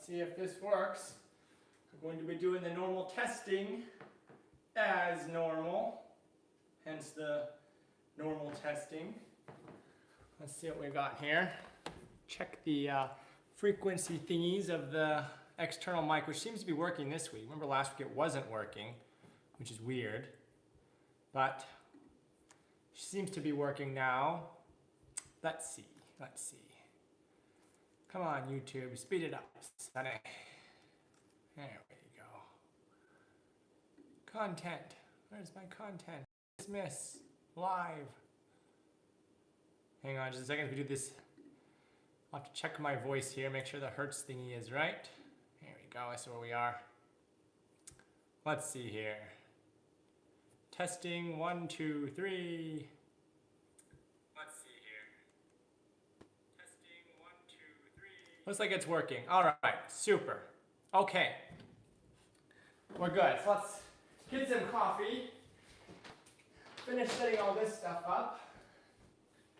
see if this works. We're going to be doing the normal testing as normal, hence the normal testing. Let's see what we got here. Check the frequency thingies of the external mic, which seems to be working this week. Remember last week it wasn't working, which is weird, but seems to be working now. Let's see. Come on, YouTube, speed it up, Sonny. There we go. Content. Where's my content? Dismiss. Live. Hang on just a second as we do this. I'll have to check my voice here, make sure the hertz thingy is right. There we go, I see where we are. Let's see here. Testing, 1, 2, 3. Let's see here. Testing, 1, 2, 3. Looks like it's working. All right, super. Okay. We're good. So let's get some coffee. Finish setting all this stuff up.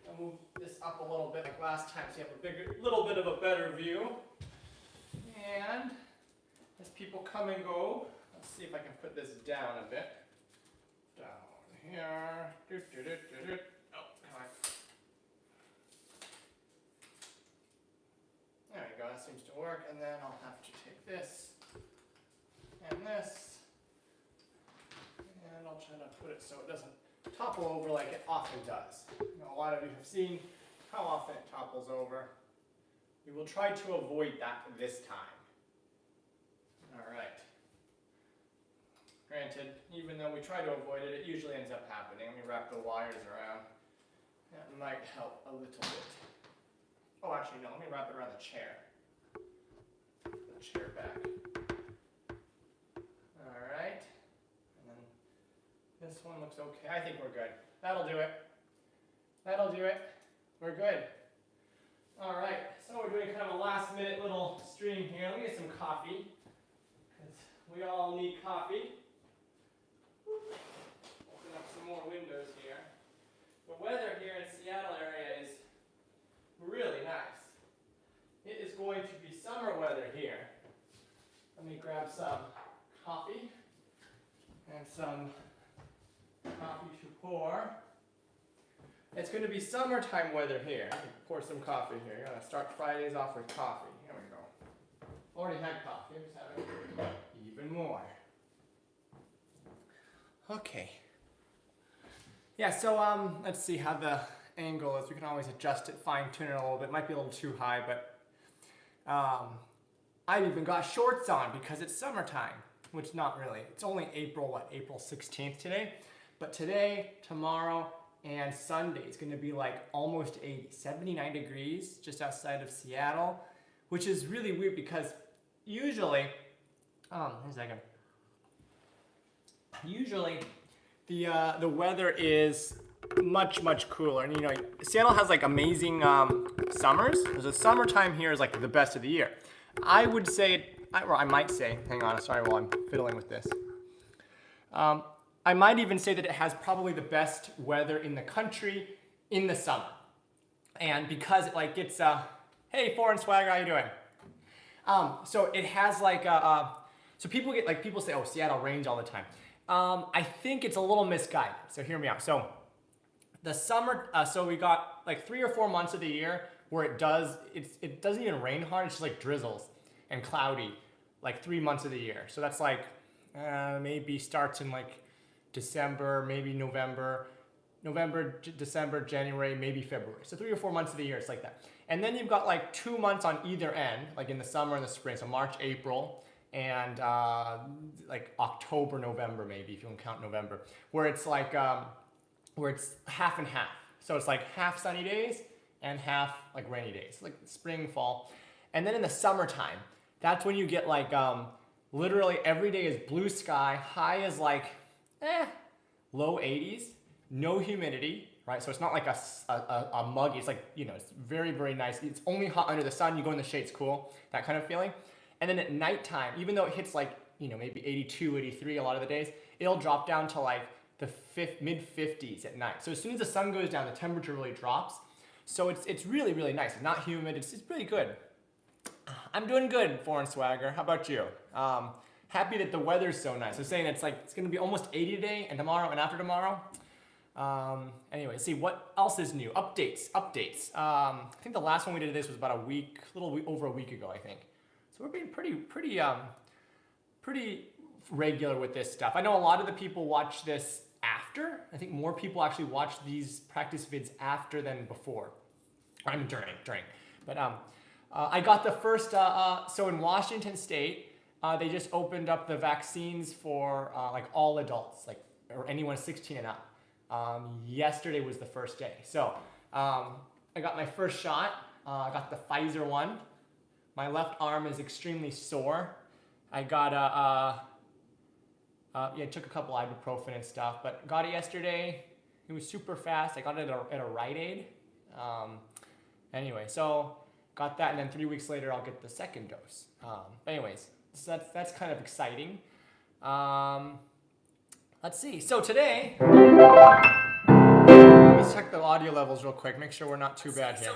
I'll move this up a little bit like last time so you have a little bit of a better view. And as people come and go, let's see if I can put this down a bit. Down here. Oh, come on. There we go, that seems to work. And then I'll have to take this and this. And I'll try to put it so it doesn't topple over like it often does. You know, a lot of you have seen how often it topples over. We will try to avoid that this time. All right. Granted, even though we try to avoid it, it usually ends up happening. Let me wrap the wires around. That might help a little bit. Oh, actually, no, let me wrap it around the chair. Put the chair back. All right. And then this one looks okay. I think we're good. That'll do it. That'll do it. We're good. All right, so we're doing kind of a last minute little stream here. Let me get some coffee, because we all need coffee. Open up some more windows here. The weather here in the Seattle area is really nice. It is going to be summer weather here. Let me grab some coffee and some coffee to pour. It's going to be summertime weather here. I can pour some coffee here. I'm going to start Fridays off with coffee. Here we go. Already had coffee. I'm just having even more. Okay. Yeah, so let's see how the angle is. We can always adjust it, fine tune it a little bit. It might be a little too high, but I've even got shorts on because it's summertime, which not really. It's only April 16th today. But today, tomorrow, and Sunday is going to be like almost 80, 79 degrees just outside of Seattle, which is really weird because usually, usually the weather is much cooler. And you know, Seattle has like amazing summers. The summertime here is like the best of the year. I would say, or I might say, hang on, sorry while I'm fiddling with this. I might even say that it has probably the best weather in the country in the summer. And because it like gets, hey Foreign Swagger, how you doing? So it has like, so people get like, people say, oh, Seattle rains all the time. I think it's a little misguided, so hear me out. So the summer, so we got like 3 or 4 months of the year where it doesn't even rain hard, it's just like drizzles and cloudy, like 3 months of the year. So that's like, maybe starts in like December, maybe November, December, January, maybe February. So 3 or 4 months of the year, it's like that. And then you've got like 2 months on either end, like in the summer and the spring. So March, April, and like October, November, maybe if you want to count November, where it's like, where it's half and half. So it's like half sunny days and half like rainy days, like spring, fall. And then in the summertime, that's when you get like, literally every day is blue sky, high is like, low 80s, no humidity, right? So it's not like a muggy, it's like, you know, it's very nice. It's only hot under the sun, you go in the shade, it's cool, that kind of feeling. And then at nighttime, even though it hits like, you know, maybe 82, 83 a lot of the days, it'll drop down to like the mid 50s at night. So as soon as the sun goes down, the temperature really drops. So it's really nice. It's not humid, it's pretty good. I'm doing good, Foreign Swagger. How about you? Happy that the weather's so nice. They're saying it's going to be almost 80 today, and tomorrow, and after tomorrow. Anyway, see what else is new. Updates. I think the last one we did this was about a little over a week ago, I think. So we're being pretty regular with this stuff. I know a lot of the people watch this after. I think more people actually watch these practice vids after than before. I mean during. But I got the first. So in Washington State, they just opened up the vaccines for like all adults, like or anyone 16 and up. Yesterday was the first day. So I got my first shot. I got the Pfizer one. My left arm is extremely sore. I got I took a couple ibuprofen and stuff, but got it yesterday. It was super fast. I got it at a Rite Aid. Anyway, so got that, and then 3 weeks later I'll get the second dose. Anyways, so that's kind of exciting. Let's see. So today, let's check the audio levels real quick. Make sure we're not too bad here.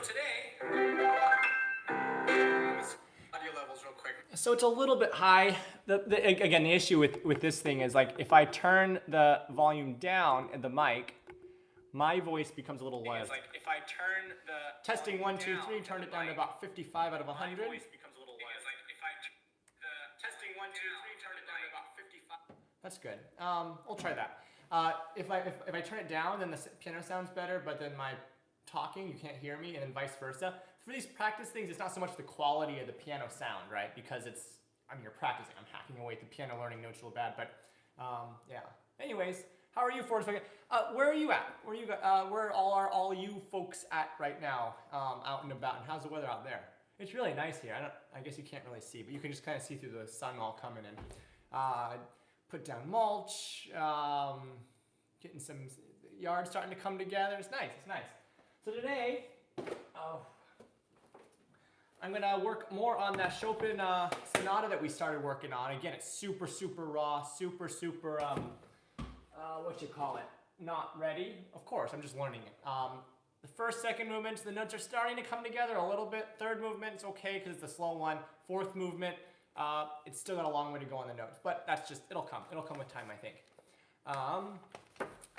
So it's a little bit high. Again, the issue with this thing is like if I turn the volume down at the mic, my voice becomes a little low. It's like if I turn the testing 1, 2, 3, turn it down to about 55 out of 100. My voice becomes a little low. It's like if I testing 1, 2, 3, turn it down to about 55. That's good. We'll try that. If I turn it down, then the piano sounds better, but then my talking, you can't hear me, and then vice versa. For these practice things, it's not so much the quality of the piano sound, right? Because you're practicing. I'm hacking away at the piano, learning notes real bad, but yeah. Anyways, how are you, Forrest? Where are you at? Where are all you folks at right now, out and about? And how's the weather out there? It's really nice here. I guess you can't really see, but you can just kind of see through the sun all coming in. Put down mulch, getting some yards starting to come together. It's nice. So today, I'm going to work more on that Chopin Sonata that we started working on. Again, it's super raw, super, not ready. Of course, I'm just learning it. The first, second movements, the notes are starting to come together a little bit. Third movement, it's okay because it's a slow one. Fourth movement, it's still got a long way to go on the notes, but that's just, it'll come with time, I think.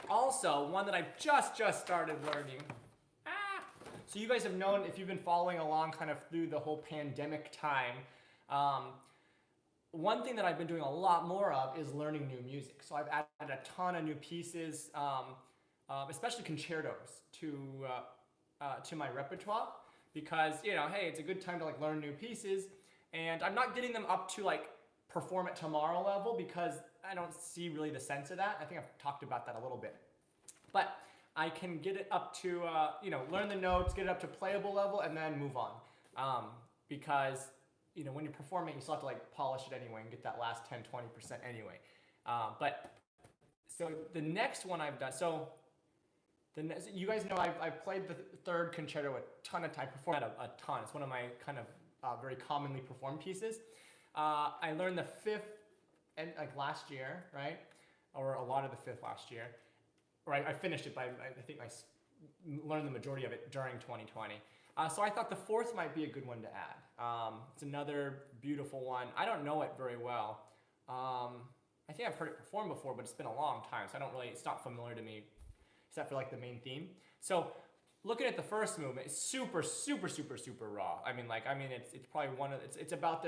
Also, one that I've just started learning. So you guys have known, if you've been following along kind of through the whole pandemic time, one thing that I've been doing a lot more of is learning new music. So I've added a ton of new pieces, especially concertos to my repertoire because, hey, it's a good time to like learn new pieces, and I'm not getting them up to like perform at tomorrow level because I don't see really the sense of that. I think I've talked about that a little bit, but I can get it up to, learn the notes, get it up to playable level, and then move on. Because, when you're performing, you still have to like polish it anyway and get that last 10, 20% anyway. So the next one I've done, you guys know I've played the third concerto a ton of times, I performed a ton. It's one of my kind of very commonly performed pieces. I learned the fifth last year, right? Or a lot of the fifth last year. Right, I finished it, but I think I learned the majority of it during 2020. So I thought the fourth might be a good one to add. It's another beautiful one. I don't know it very well. I think I've heard it performed before, but it's been a long time, so it's not familiar to me, except for like the main theme. So looking at the first movement, it's super raw. It's probably it's up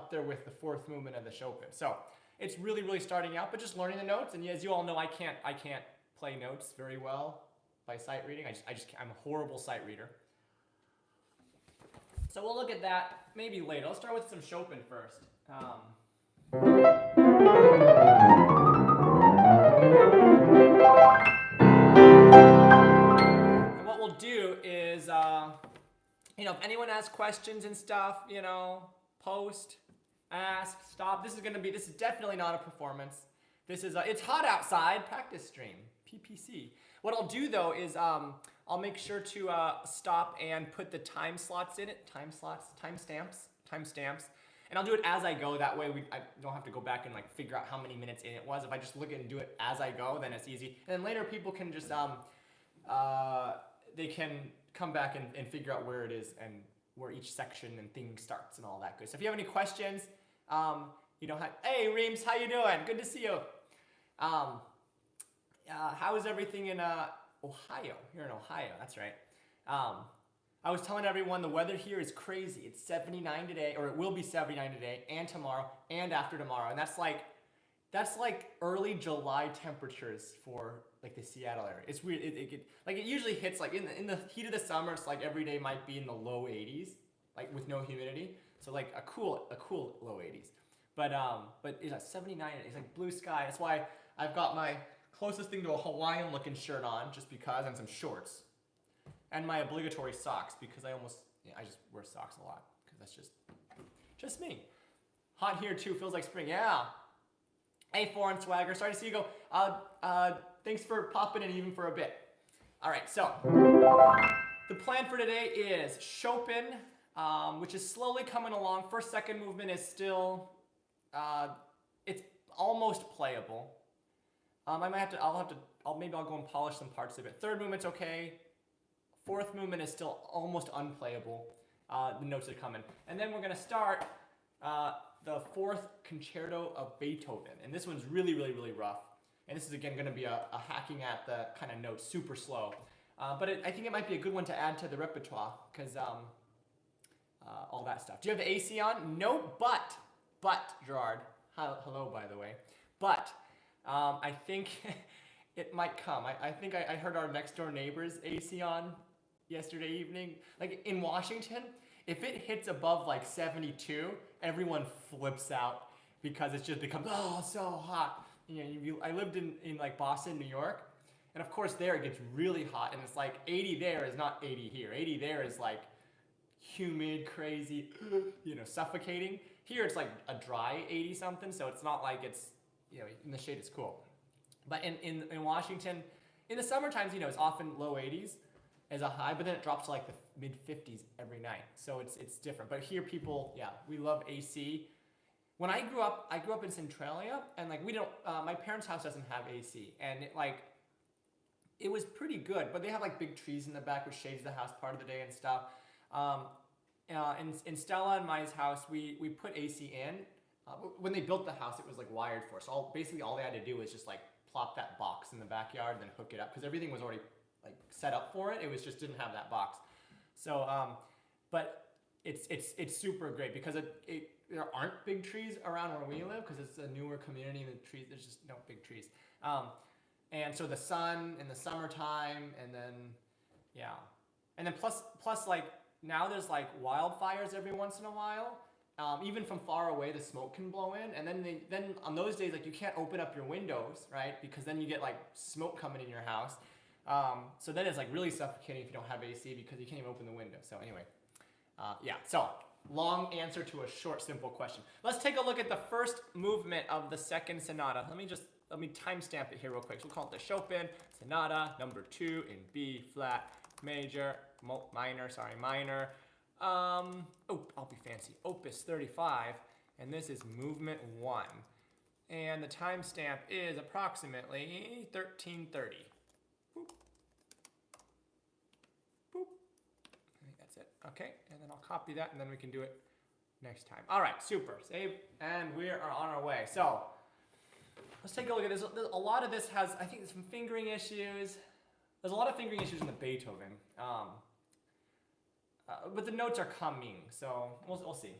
there with the fourth movement of the Chopin. So it's really starting out, but just learning the notes. And as you all know, I can't play notes very well by sight reading. I'm a horrible sight reader. So we'll look at that maybe later. Let's start with some Chopin first. And what we'll do is, if anyone has questions and stuff, post, ask, stop. This is definitely not a performance. This is it's hot outside, practice stream. PPC. What I'll do though is I'll make sure to stop and put the time slots in it, timestamps, and I'll do it as I go. That way I don't have to go back and like figure out how many minutes in it was. If I just look at it and do it as I go, then it's easy. And then later people can just they can come back and figure out where it is and where each section and thing starts and all that good. So if you have any questions, you don't have. Hey, Reams, how you doing? Good to see you. How is everything in Ohio? You're in Ohio. That's right. I was telling everyone the weather here is crazy. It's 79 today, or it will be 79 today, and tomorrow, and after tomorrow, and that's like early July temperatures for like the Seattle area. It's weird. It usually hits like in the heat of the summer. It's like every day might be in the low 80s, like with no humidity. So like a cool low 80s. But it's like 79. It's like blue sky. That's why I've got my closest thing to a Hawaiian looking shirt on, just because, and some shorts, and my obligatory socks because I just wear socks a lot because that's just me. Hot here too. Feels like spring. Yeah. Hey, Foreign Swagger. Sorry to see you go. Thanks for popping in even for a bit. All right, so the plan for today is Chopin, which is slowly coming along. First, second movement is still, it's almost playable. Maybe I'll go and polish some parts of it. Third movement's okay. Fourth movement is still almost unplayable. The notes are coming. And then we're gonna start the fourth concerto of Beethoven. And this one's really, really, really rough. And this is again gonna be a hacking at the kind of notes, super slow. But I think it might be a good one to add to the repertoire, because all that stuff. Do you have the AC on? No, but Gerard, hello by the way. But I think it might come. I think I heard our next door neighbor's AC on yesterday evening. Like in Washington, if it hits above like 72, everyone flips out because it's just becomes so hot. I lived in like Boston, New York, and of course there it gets really hot, and it's like 80 there is not 80 here. 80 there is like humid, crazy, suffocating. Here it's like a dry 80 something, so it's not like it's in the shade it's cool. But in Washington, in the summer times, it's often low 80s as a high, but then it drops to like the mid 50s every night. So it's different. But here people, we love AC. When I grew up in Centralia, and like we don't, my parents' house doesn't have AC, and it was pretty good, but they have like big trees in the back which shades the house part of the day and stuff. In Stella and Mai's house, we put AC in. When they built the house, it was like wired for. So basically all they had to do was just like plop that box in the backyard and then hook it up, because everything was already like set up for it. It was just didn't have that box. So, but it's super great because there aren't big trees around where we live because it's a newer community and the trees, there's just no big trees. And so the sun in the summertime, and then plus like now there's like wildfires every once in a while. Even from far away, the smoke can blow in, and then on those days, like you can't open up your windows, right? Because then you get like smoke coming in your house. So then it's like really suffocating if you don't have AC because you can't even open the window. So anyway, so long answer to a short, simple question. Let's take a look at the first movement of the second sonata. Let me timestamp it here real quick. So we'll call it the Chopin Sonata number 2 in B flat major, minor. I'll be fancy. Opus 35, and this is movement 1. And the timestamp is approximately 1330. Boop. Boop. I think that's it. Okay, and then I'll copy that, and then we can do it next time. All right, super. Save, and we are on our way. So let's take a look at this. A lot of this has, I think, some fingering issues. There's a lot of fingering issues in the Beethoven. But the notes are coming, so we'll see.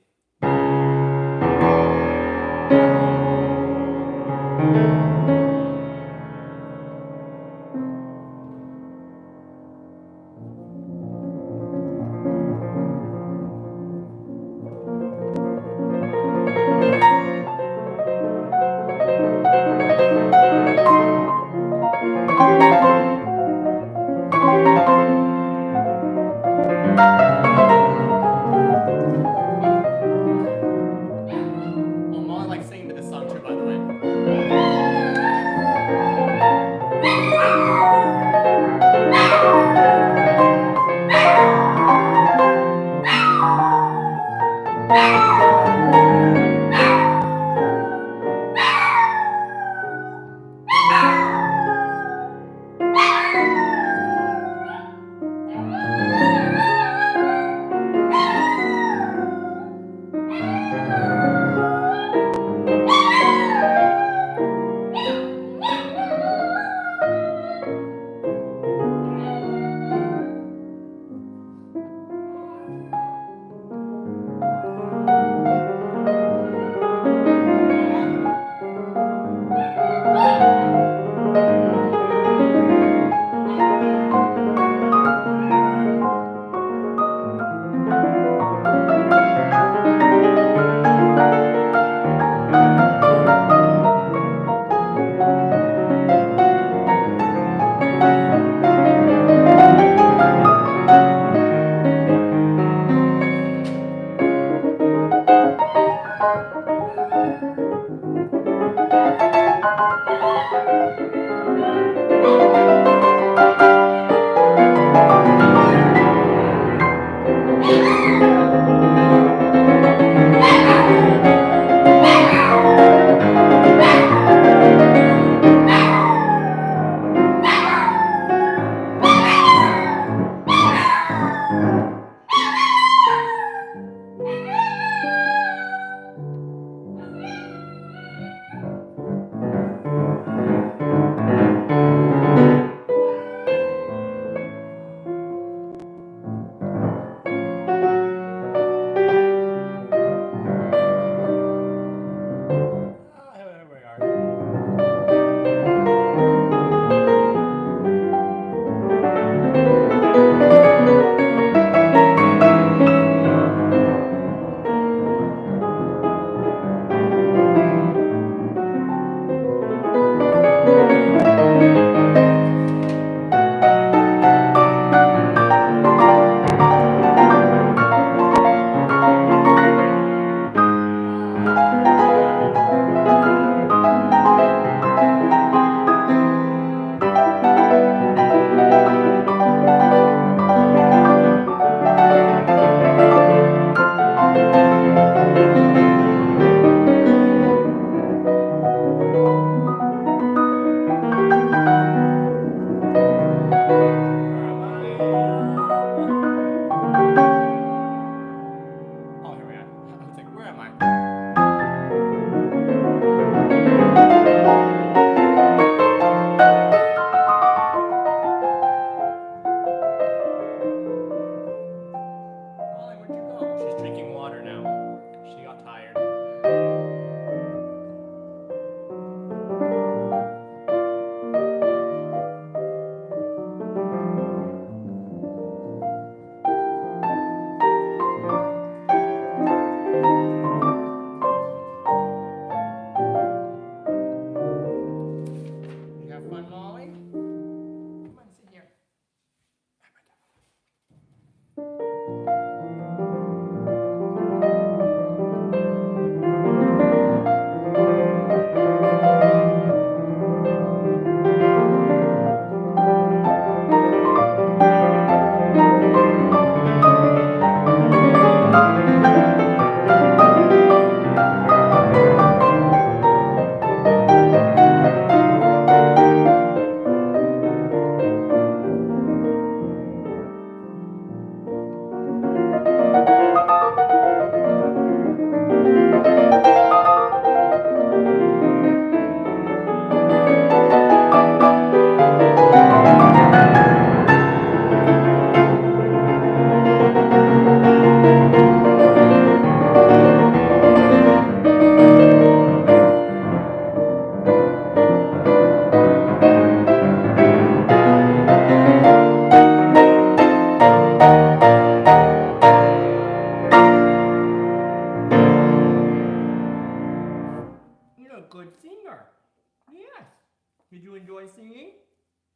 enjoy singing?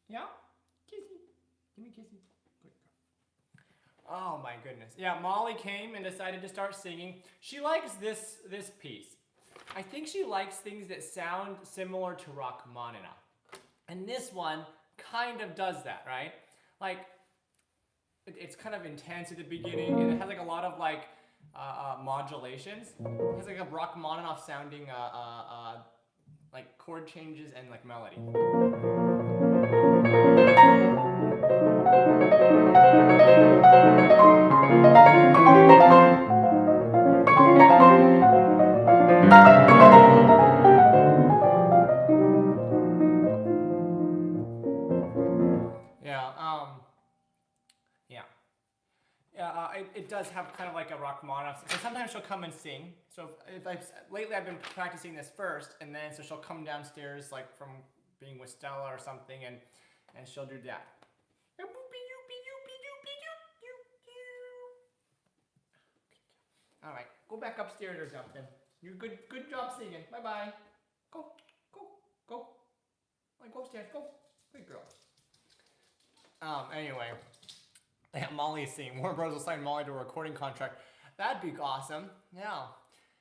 Yeah? Kissy. Give me a kissy. Good girl. Oh my goodness. Yeah, Molly came and decided to start singing. She likes this piece. I think she likes things that sound similar to Rachmaninoff. And this one kind of does that, right? Like, it's kind of intense at the beginning, and it has like a lot of like modulations. It has like a Rachmaninoff sounding like chord changes and like melody. It does have kind of like a Rachmaninoff. So sometimes she'll come and sing. So lately I've been practicing this first, and then so she'll come downstairs like from being with Stella or something, and she'll do that. All right, go back upstairs or something. You're good job singing. Bye bye. Go. Like, go upstairs. Go. Good girl. Anyway. Yeah, Molly is singing. Warner Bros. Will sign Molly to a recording contract. That'd be awesome. Yeah.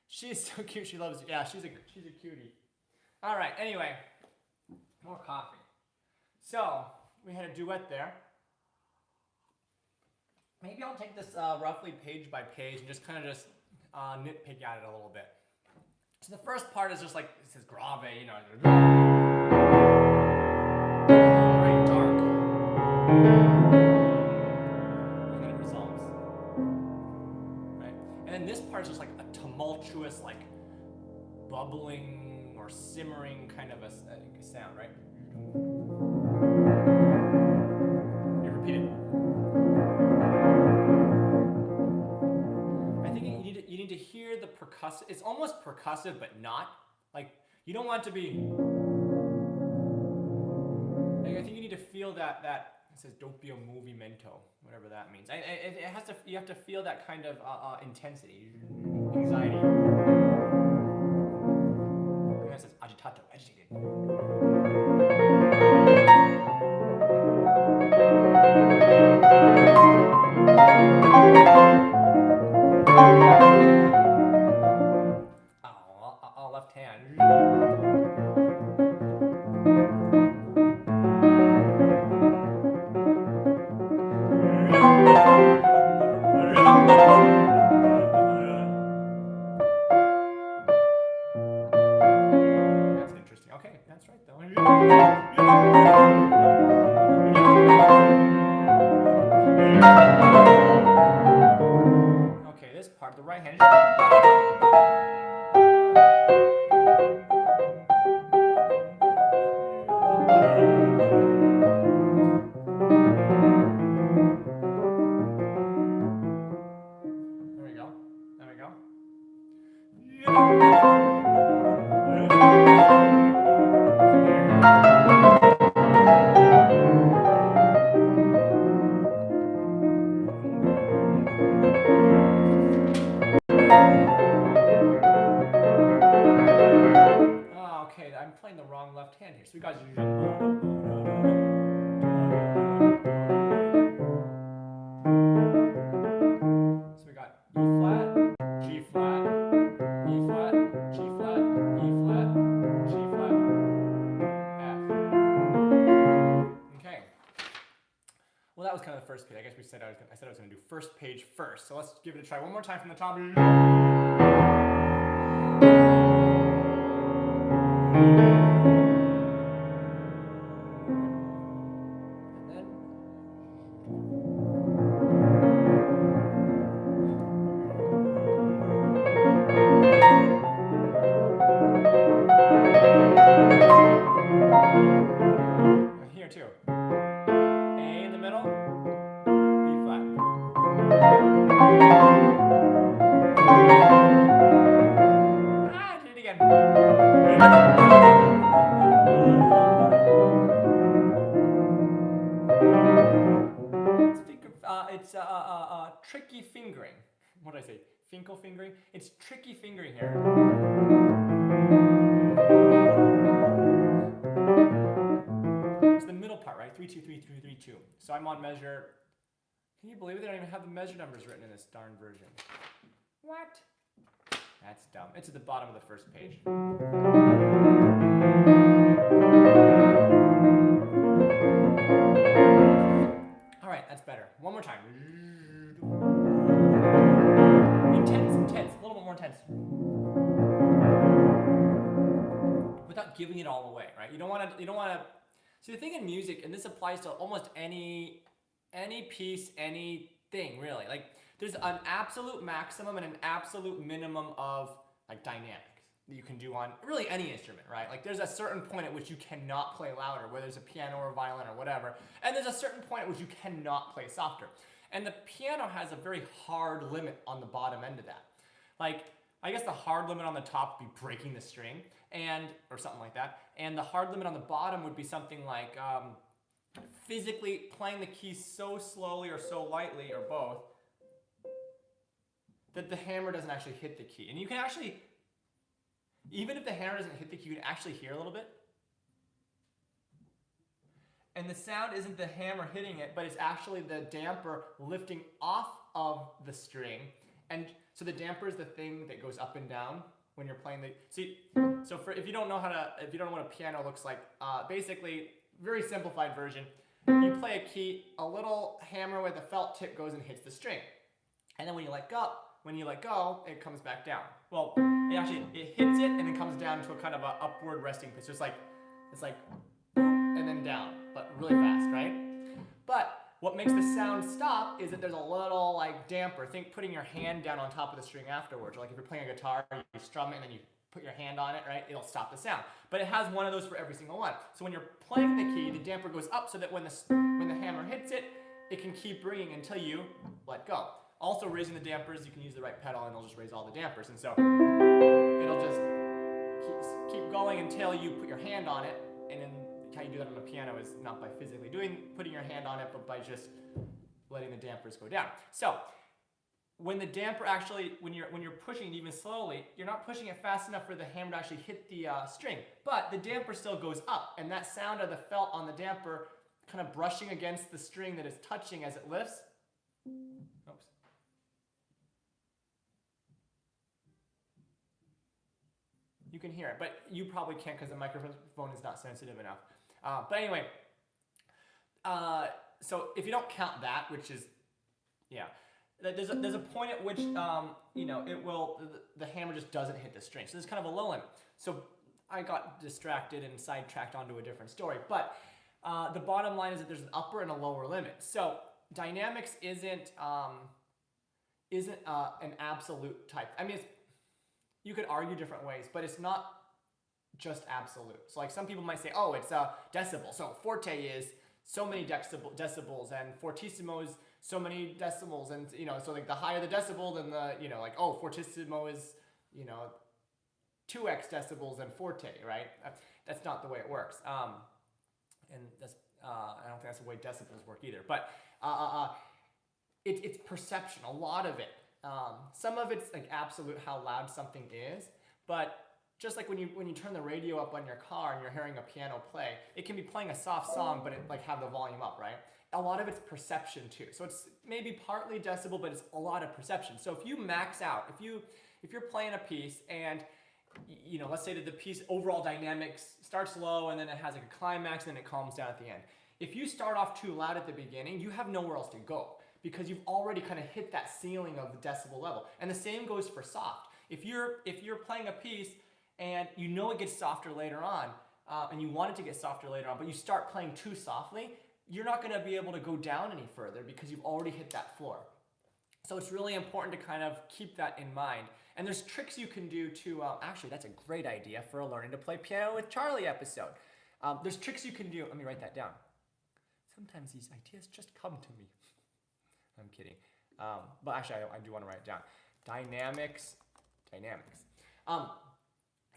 She's so cute. She loves it. Yeah, she's a cutie. All right, anyway. More coffee. So, we had a duet there. Maybe I'll take this roughly page by page and just kind of nitpick at it a little bit. So the first part is just like, it says grave, you know. Very dark. And then this part is just like a tumultuous, like bubbling or simmering kind of a sound, right? You repeat it. I think you need to hear the percussive. It's almost percussive, but not. Like, you don't want it to be. Like, I think you need to feel that. It says doppio movimento, whatever that means. It has to. You have to feel that kind of intensity, anxiety. And that says agitato, agitated. Oh, left hand. That's interesting. Okay, that's right though. Okay, this part, the right hand. There we go. Oh, okay, I'm playing the wrong left hand here. So you guys So we got E flat, G flat, E flat, G flat, E flat, G flat, F. Okay. Well, that was kind of the first page. I guess I said I was going to do first page first. So let's give it a try one more time from the top. Here too. A in the middle, B flat. I did it again. It's tricky fingering. What did I say? Finkel fingering? It's tricky fingering here. 3-2-3-3-3-2. So I'm on measure. Can you believe it? They don't even have the measure numbers written in this darn version. What? That's dumb. It's at the bottom of the first page. All right, that's better. One more time. Intense, a little bit more intense. Without giving it all away, right? You don't want to. See, the thing in music, and this applies to almost any piece, anything really. Like, there's an absolute maximum and an absolute minimum of like dynamics that you can do on really any instrument, right? Like, there's a certain point at which you cannot play louder, whether it's a piano or a violin or whatever, and there's a certain point at which you cannot play softer. And the piano has a very hard limit on the bottom end of that. Like, I guess the hard limit on the top would be breaking the string, or something like that. And the hard limit on the bottom would be something like physically playing the keys so slowly or so lightly, or both, that the hammer doesn't actually hit the key. And you can actually, even if the hammer doesn't hit the key, you can actually hear a little bit. And the sound isn't the hammer hitting it, but it's actually the damper lifting off of the string. And so the damper is the thing that goes up and down when you're playing the. See, so if you don't know what a piano looks like, basically, very simplified version, you play a key, a little hammer with a felt tip goes and hits the string, and then when you let go, it comes back down. Well, it hits it and then comes down to a kind of a upward resting pitch. So it's like, and then down, but really fast, right? But what makes the sound stop is that there's a little like damper. Think putting your hand down on top of the string afterwards. Or like if you're playing a guitar, you strum it and then you put your hand on it, right? It'll stop the sound. But it has one of those for every single one. So when you're playing the key, the damper goes up so that when the hammer hits it, it can keep ringing until you let go. Also, raising the dampers, you can use the right pedal and it'll just raise all the dampers. And so it'll just keep going until you put your hand on it. And then how you do that on the piano is not by physically putting your hand on it, but by just letting the dampers go down. So when the damper actually, when you're pushing it even slowly, you're not pushing it fast enough for the hammer to actually hit the string, but the damper still goes up, and that sound of the felt on the damper kind of brushing against the string that it's touching as it lifts. Oops. You can hear it, but you probably can't because the microphone is not sensitive enough. But anyway, so if you don't count that, which is, yeah, there's a point at which the hammer just doesn't hit the string. So there's kind of a low limit. So I got distracted and sidetracked onto a different story. But the bottom line is that there's an upper and a lower limit. So dynamics isn't an absolute type. I mean, you could argue different ways, but it's not just absolute. So like some people might say, oh, it's a decibel. So forte is so many decibels and fortissimo is so many decibels. And, so like the higher the decibel, then like, oh, fortissimo is, 2x decibels and forte, right? That's not the way it works. And that's, I don't think that's the way decibels work either. But it's perception, a lot of it. Some of it's like absolute how loud something is, but just like when you turn the radio up on your car and you're hearing a piano play, it can be playing a soft song, but it like have the volume up, right? A lot of it's perception too. So it's maybe partly decibel, but it's a lot of perception. So if you max out, if you're playing a piece and let's say that the piece overall dynamics starts low and then it has like a climax and then it calms down at the end. If you start off too loud at the beginning, you have nowhere else to go because you've already kind of hit that ceiling of the decibel level. And the same goes for soft. If you're playing a piece and it gets softer later on, and you want it to get softer later on, but you start playing too softly, you're not going to be able to go down any further because you've already hit that floor. So it's really important to kind of keep that in mind. And there's tricks you can do to, actually that's a great idea for a Learning to Play Piano with Charlie episode. There's tricks you can do, let me write that down. Sometimes these ideas just come to me. I'm kidding. But actually I do want to write it down. Dynamics.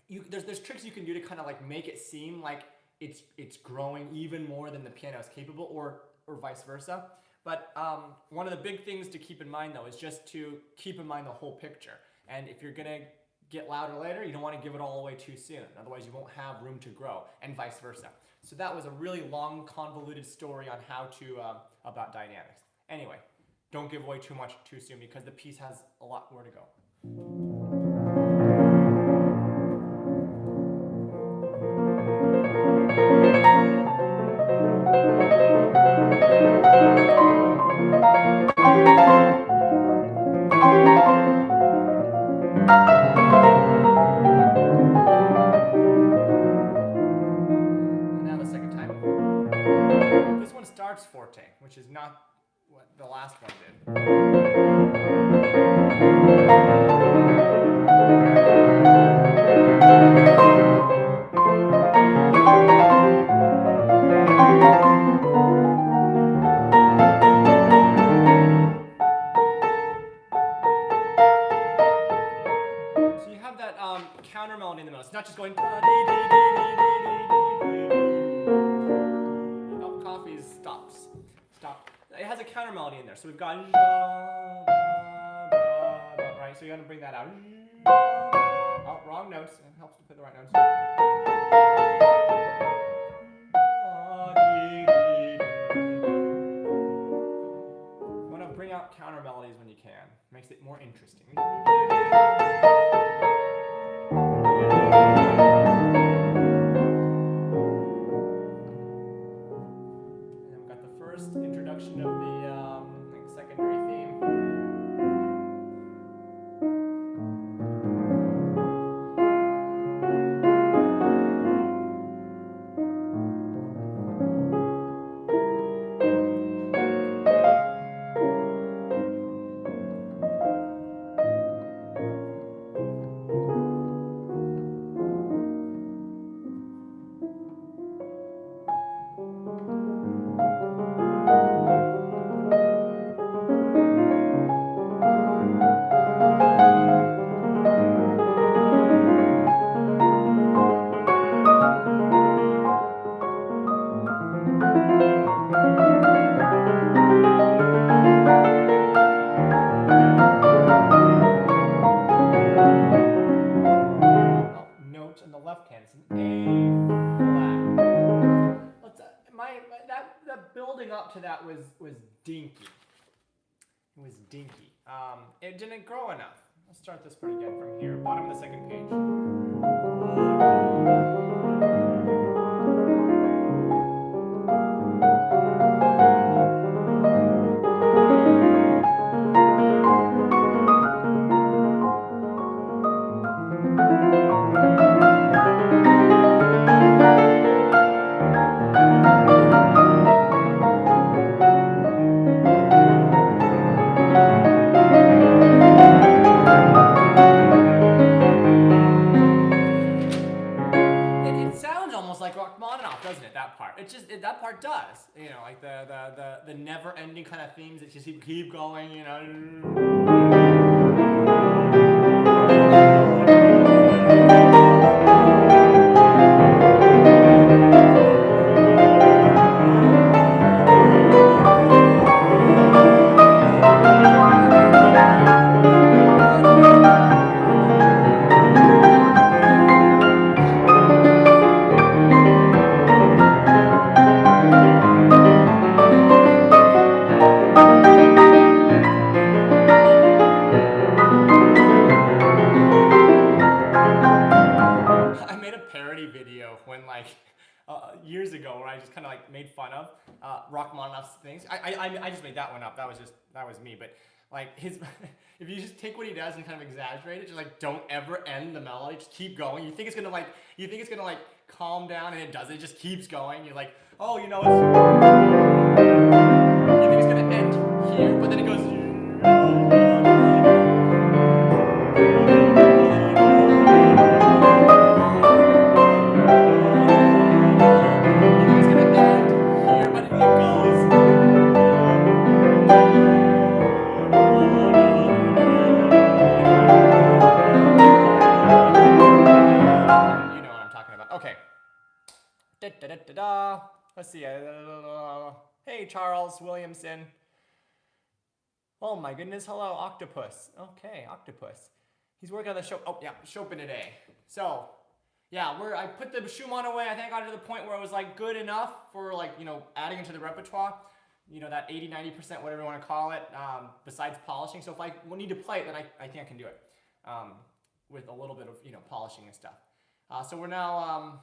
There's tricks you can do to kind of like make it seem like it's growing even more than the piano is capable, or vice versa. But one of the big things to keep in mind though is just to keep in mind the whole picture. And if you're gonna get louder later, you don't want to give it all away too soon. Otherwise, you won't have room to grow, and vice versa. So that was a really long, convoluted story on how to, about dynamics. Anyway, don't give away too much too soon because the piece has a lot more to go. Starts forte, which is not what the last one did. So you have that counter melody in the middle. It's not just going. Stop. It has a counter melody in there. So we've got right. So you got to bring that out. Oh, wrong notes. It helps to play the right notes. You want to bring out counter melodies when you can. Makes it more interesting. Introduction of the secondary theme. To that was dinky. It was dinky. It didn't grow enough. Let's start this part again from here, bottom of the second page. That part does, you know, like the never-ending kind of themes that just keep going, you know. Years ago, where I just kind of like made fun of Rachmaninoff's things. I just made that one up. That was me. But like his, if you just take what he does and kind of exaggerate it, just like don't ever end the melody. Just keep going. You think it's gonna calm down, and it doesn't. It just keeps going. You're like, oh, you know, you think it's gonna end here, but then it goes. Let's see. Hey, Charles Williamson. Oh my goodness. Hello, Octopus. Okay, Octopus. He's working on the show. Oh yeah, Chopin today. So yeah, I put the Schumann away. I think I got to the point where it was like good enough for like, you know, adding into the repertoire. You know, that 80, 90%, whatever you want to call it, besides polishing. So if I need to play it, then I think I can do it with a little bit of, you know, polishing and stuff. So we're now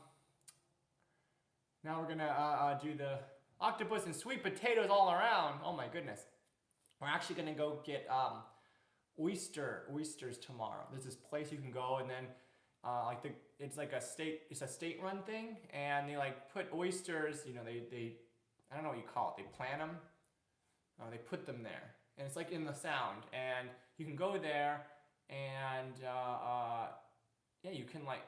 we're gonna do the octopus and sweet potatoes all around. Oh my goodness. We're actually gonna go get oysters tomorrow. There's this place you can go, and then it's a state-run thing, and they like put oysters. You know, they I don't know what you call it. They plant them. They put them there, and it's like in the Sound, and you can go there, and yeah, you can like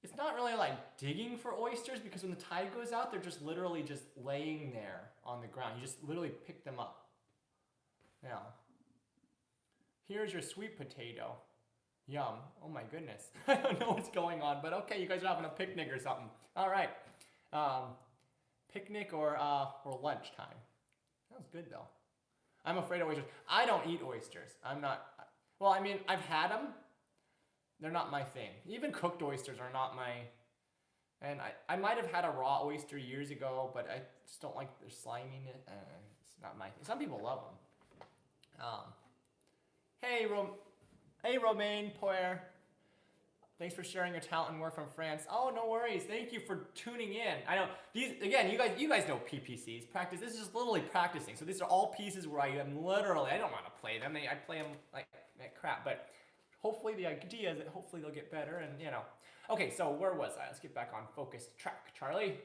it's not really like digging for oysters, because when the tide goes out, they're just literally just laying there on the ground. You just literally pick them up. Yeah. Here's your sweet potato. Yum. Oh my goodness. I don't know what's going on, but okay, you guys are having a picnic or something. All right. Picnic or lunchtime. That was good though. I'm afraid of oysters. I don't eat oysters. I'm not. Well, I mean, I've had them. They're not my thing. Even cooked oysters are not my. And I might have had a raw oyster years ago, but I just don't like their sliminess. It's not my thing. Some people love them. Hey, Romain Poyer. Thanks for sharing your talent and work from France. Oh, no worries. Thank you for tuning in. I know these again. You guys know PPCs. Practice. This is just literally practicing. So these are all pieces where I am literally. I don't want to play them. I play them like crap. But hopefully the idea is that hopefully they'll get better. And you know. Okay. So where was I? Let's get back on focused track. Charlie.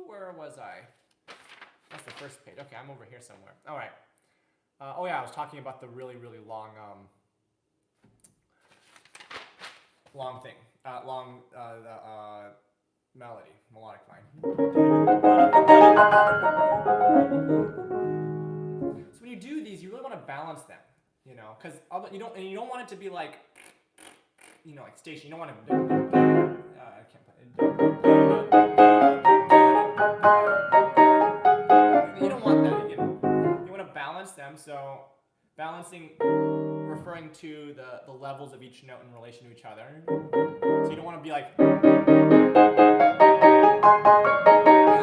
Where was I? That's the first page. Okay, I'm over here somewhere. All right. Oh yeah, I was talking about the really long thing, melodic line. So when you do these, you really want to balance them, you know, because you don't want it to be like, you know, like station. You don't want to. I can't put it. You don't want that. You want to balance them. So balancing. Referring to the levels of each note in relation to each other. So you don't want to be like it's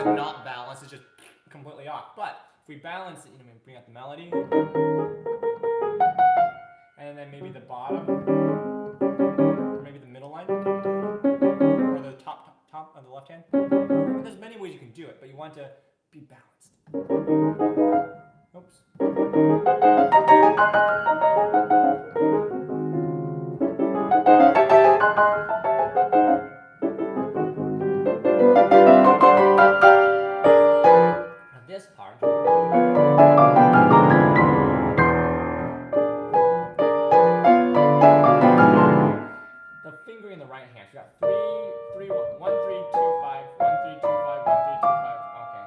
not balanced, it's just completely off. But if we balance it, you know, maybe bring out the melody, and then maybe the bottom, or maybe the middle line, or the top on the left hand. There's many ways you can do it, but you want to be balanced. Oops. Now this part. The finger in the right hand. So we got 3, 3, 1, 1, 3, 2, 5, 1, 3, 2, 5, 1, 3, 2, 5. Okay.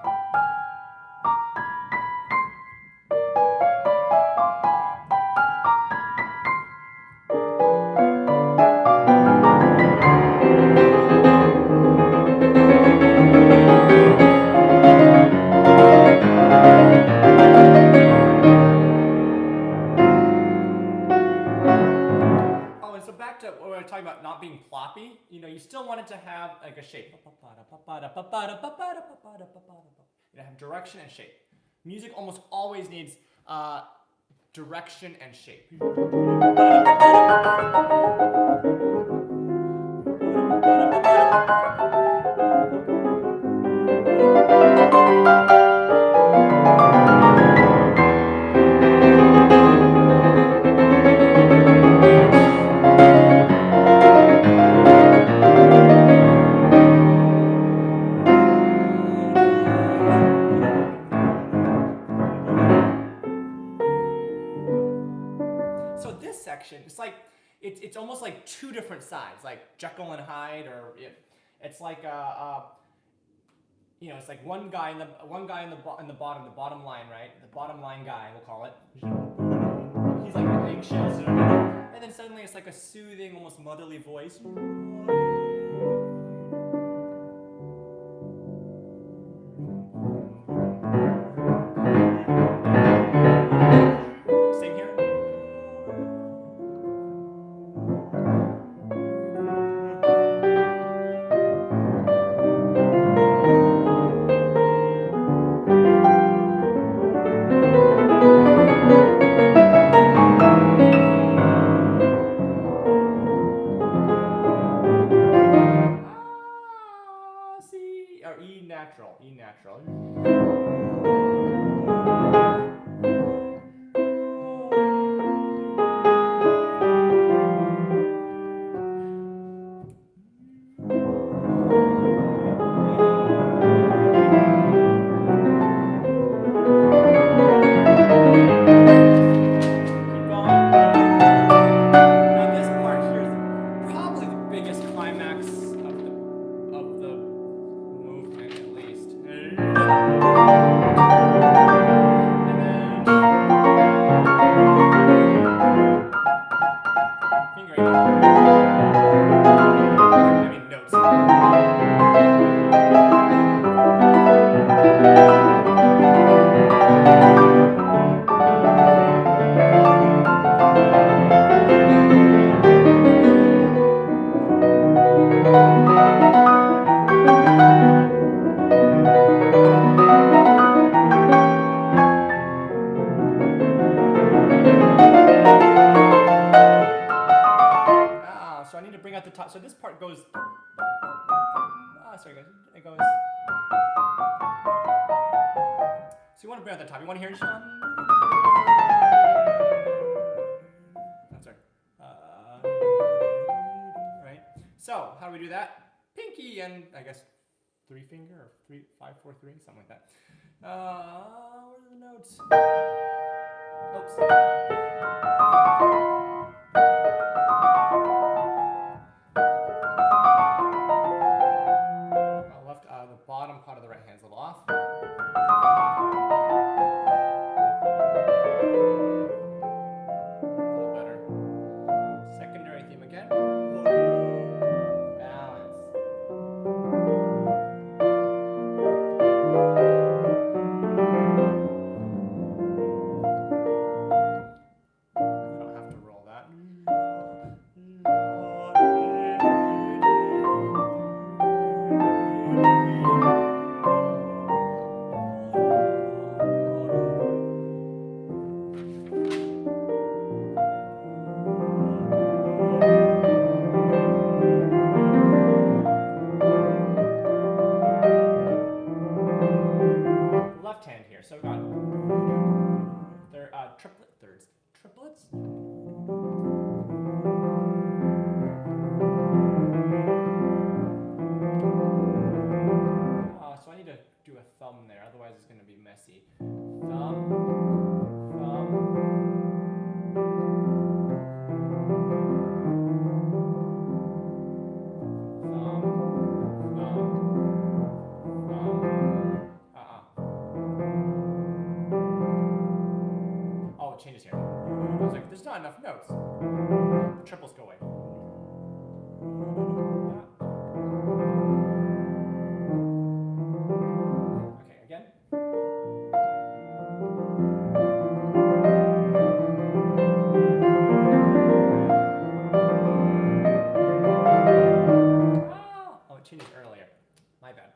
Talking about not being ploppy, you know, you still want it to have like a shape. You have direction and shape. Music almost always needs direction and shape. It's like it's almost like two different sides, like Jekyll and Hyde, or it's like you know, it's like one guy in the bottom line, right? The bottom line guy, we'll call it. He's like anxious, and then suddenly it's like a soothing, almost motherly voice. Same here. out the top. So this part goes. Sorry guys. It goes. So you want to bring out the top. You want to hear it? That's right. Right. So how do we do that? Pinky and I guess 3 finger or 3, 5, 4, 3, something like that. What are the notes? Oops. Left, the bottom part of the right hand's a little off. A little better. Secondary theme again. Balance. I don't have to roll that. Left hand here. So we've got triplets. So I need to do a thumb there, otherwise it's going to be messy. Thumb, thumb. Oh, it changes here. I was like, there's not enough notes. The triples go away. Okay, again. Oh, it changed earlier. My bad.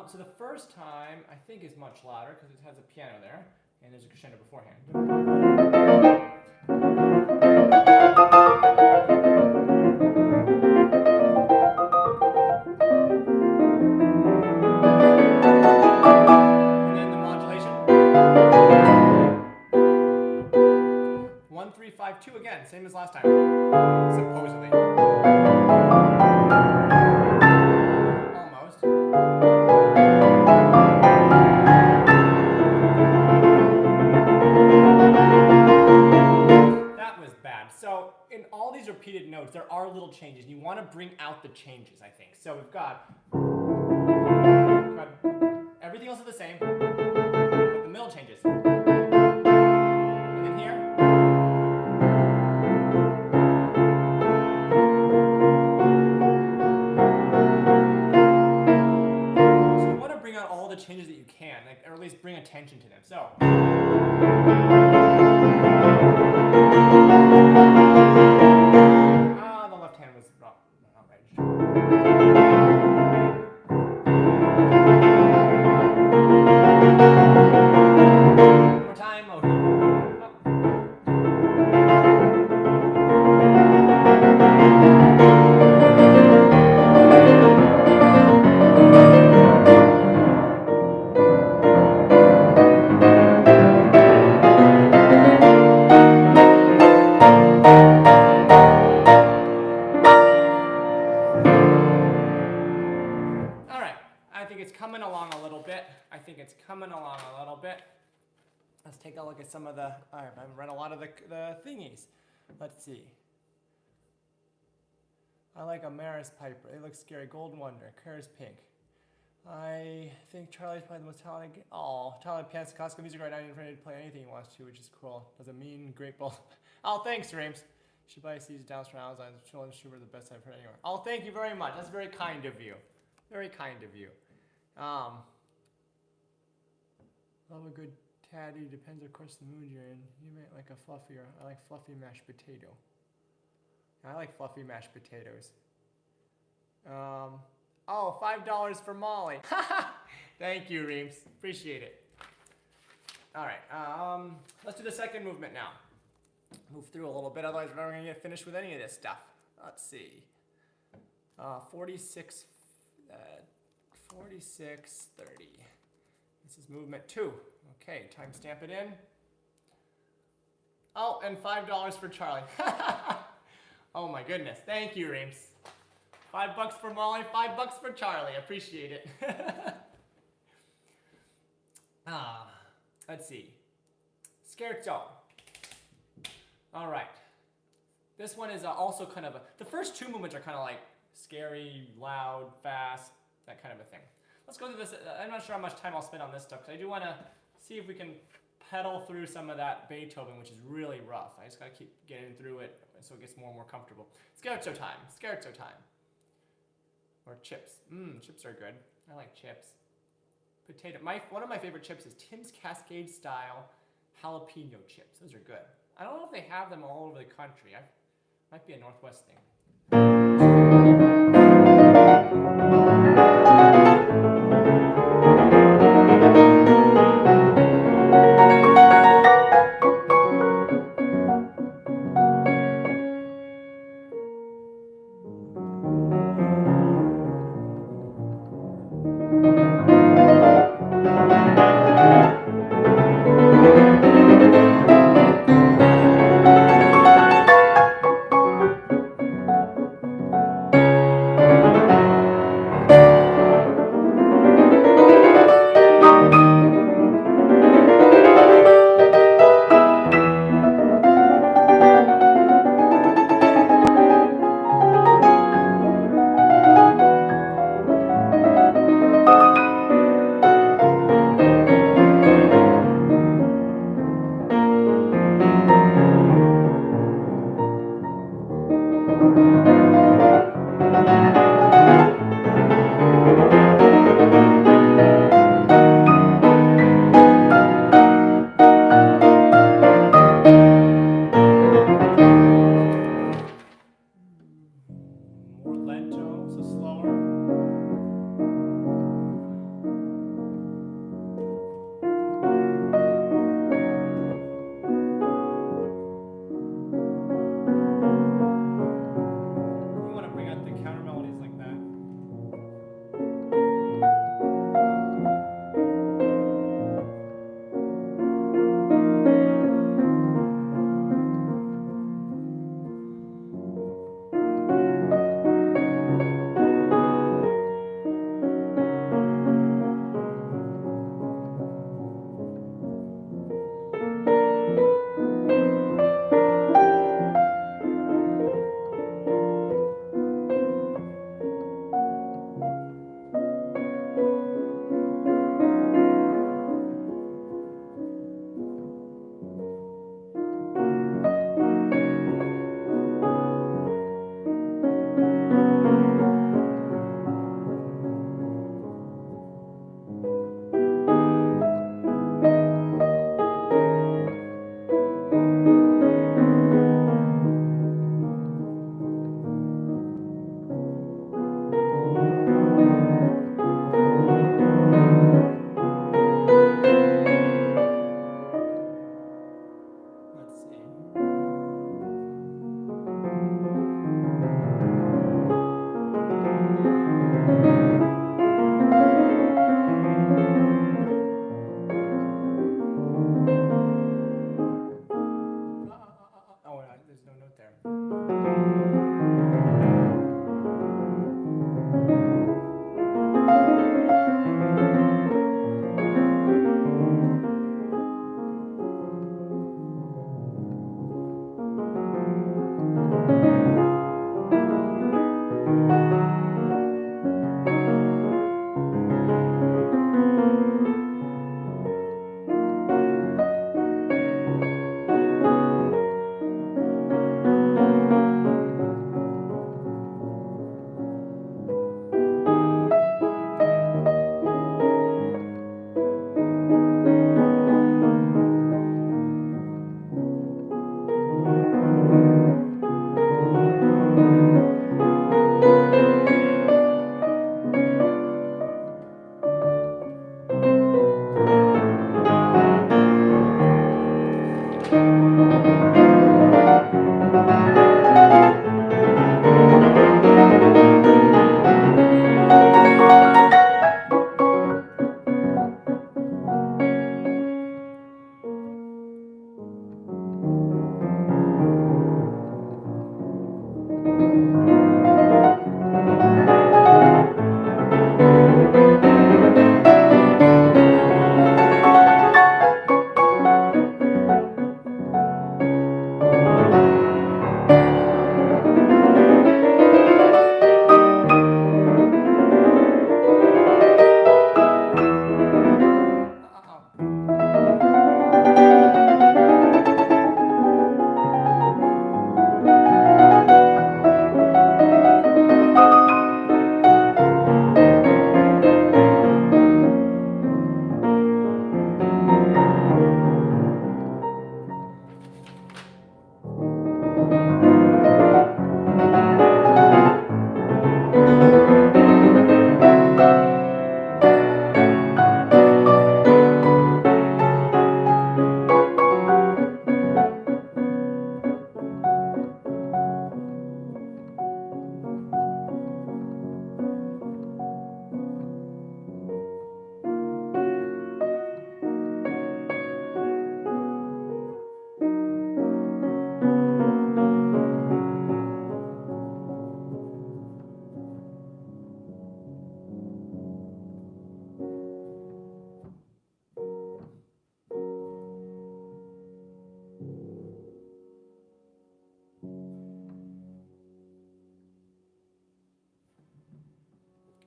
So the first time, I think, is much louder because it has a piano there, and there's a crescendo beforehand. And then the modulation. 1, 3, 5, 2 again, same as last time, supposedly. Almost. That was bad. So in all these repeated notes, there are little changes. You want to bring out the changes, I think. So we've got everything else is the same, but the middle changes. And then here. So you want to bring out all the changes that you can, like, or at least bring attention to them. So. The left hand was not right. One more time. Over. Let's take a look at some of the, I've read a lot of the thingies. Let's see. I like a Maris Piper. It looks scary. Golden Wonder. Kara's Pink. I think Charlie's probably the most talented. Talented pianist, classical music right now. He's ready to play anything he wants to, which is cool. Doesn't mean great ball. Oh, thanks, Rames. She probably sees downstream Amazon. Children Schubert the best I've heard anywhere. Oh, thank you very much. That's very kind of you. Very kind of you. Love a good tatty. Depends, of course, the mood you're in. You might like a fluffier. I like fluffy mashed potato. I like fluffy mashed potatoes. Oh, $5 for Molly. Thank you, Reams. Appreciate it. All right. Let's do the second movement now. Move through a little bit, otherwise we're not going to get finished with any of this stuff. Let's see. 46, 30. This is movement 2. Okay, time stamp it in. Oh, and $5 for Charlie. Oh my goodness. Thank you, Reams. $5 for Molly, $5 for Charlie. Appreciate it. Let's see. Scherzo. All right. This one is also kind of the first two movements are kind of like scary, loud, fast, that kind of a thing. Let's go through this. I'm not sure how much time I'll spend on this stuff, because I do want to see if we can pedal through some of that Beethoven, which is really rough. I just got to keep getting through it so it gets more and more comfortable. Scherzo time. Scherzo time. Or chips. Chips are good. I like chips. Potato. One of my favorite chips is Tim's Cascade style jalapeno chips. Those are good. I don't know if they have them all over the country. Might be a Northwest thing.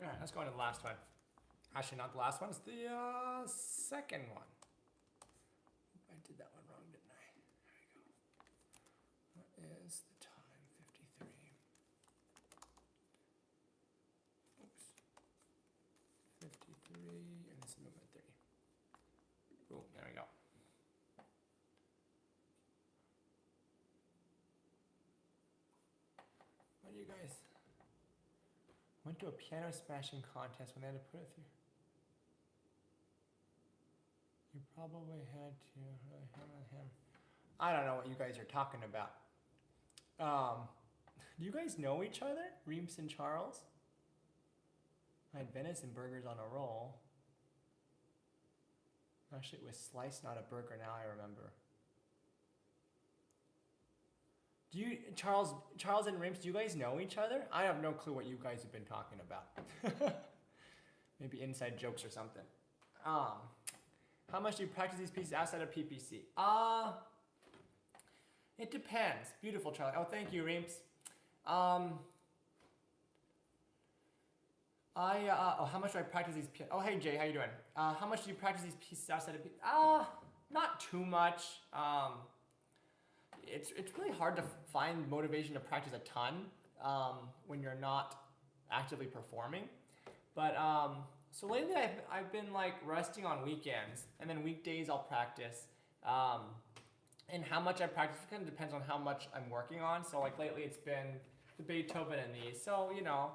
All right, let's go on to the last one. Actually, not the last one. It's the second one. I did that one wrong, didn't I? There we go. What is the time? 53. Oops. 53, and this is movement 3. Boom, there we go. What do you guys? Went to a piano smashing contest when they had to put it through. You probably had to him. I don't know what you guys are talking about. Do you guys know each other? Reems and Charles? I had venison burgers on a roll. Actually, it was sliced, not a burger. Now I remember. Do you, Charles and Reems, do you guys know each other? I have no clue what you guys have been talking about. Maybe inside jokes or something. How much do you practice these pieces outside of PPC? It depends. Beautiful, Charlie. Oh, thank you, Reems. How much do I practice these pieces? Oh, hey, Jay, how you doing? How much do you practice these pieces outside of PPC? Not too much. It's really hard to find motivation to practice a ton when you're not actively performing. But so lately I've been like resting on weekends, and then weekdays I'll practice. And how much I practice kind of depends on how much I'm working on. So like lately it's been the Beethoven and these. So you know,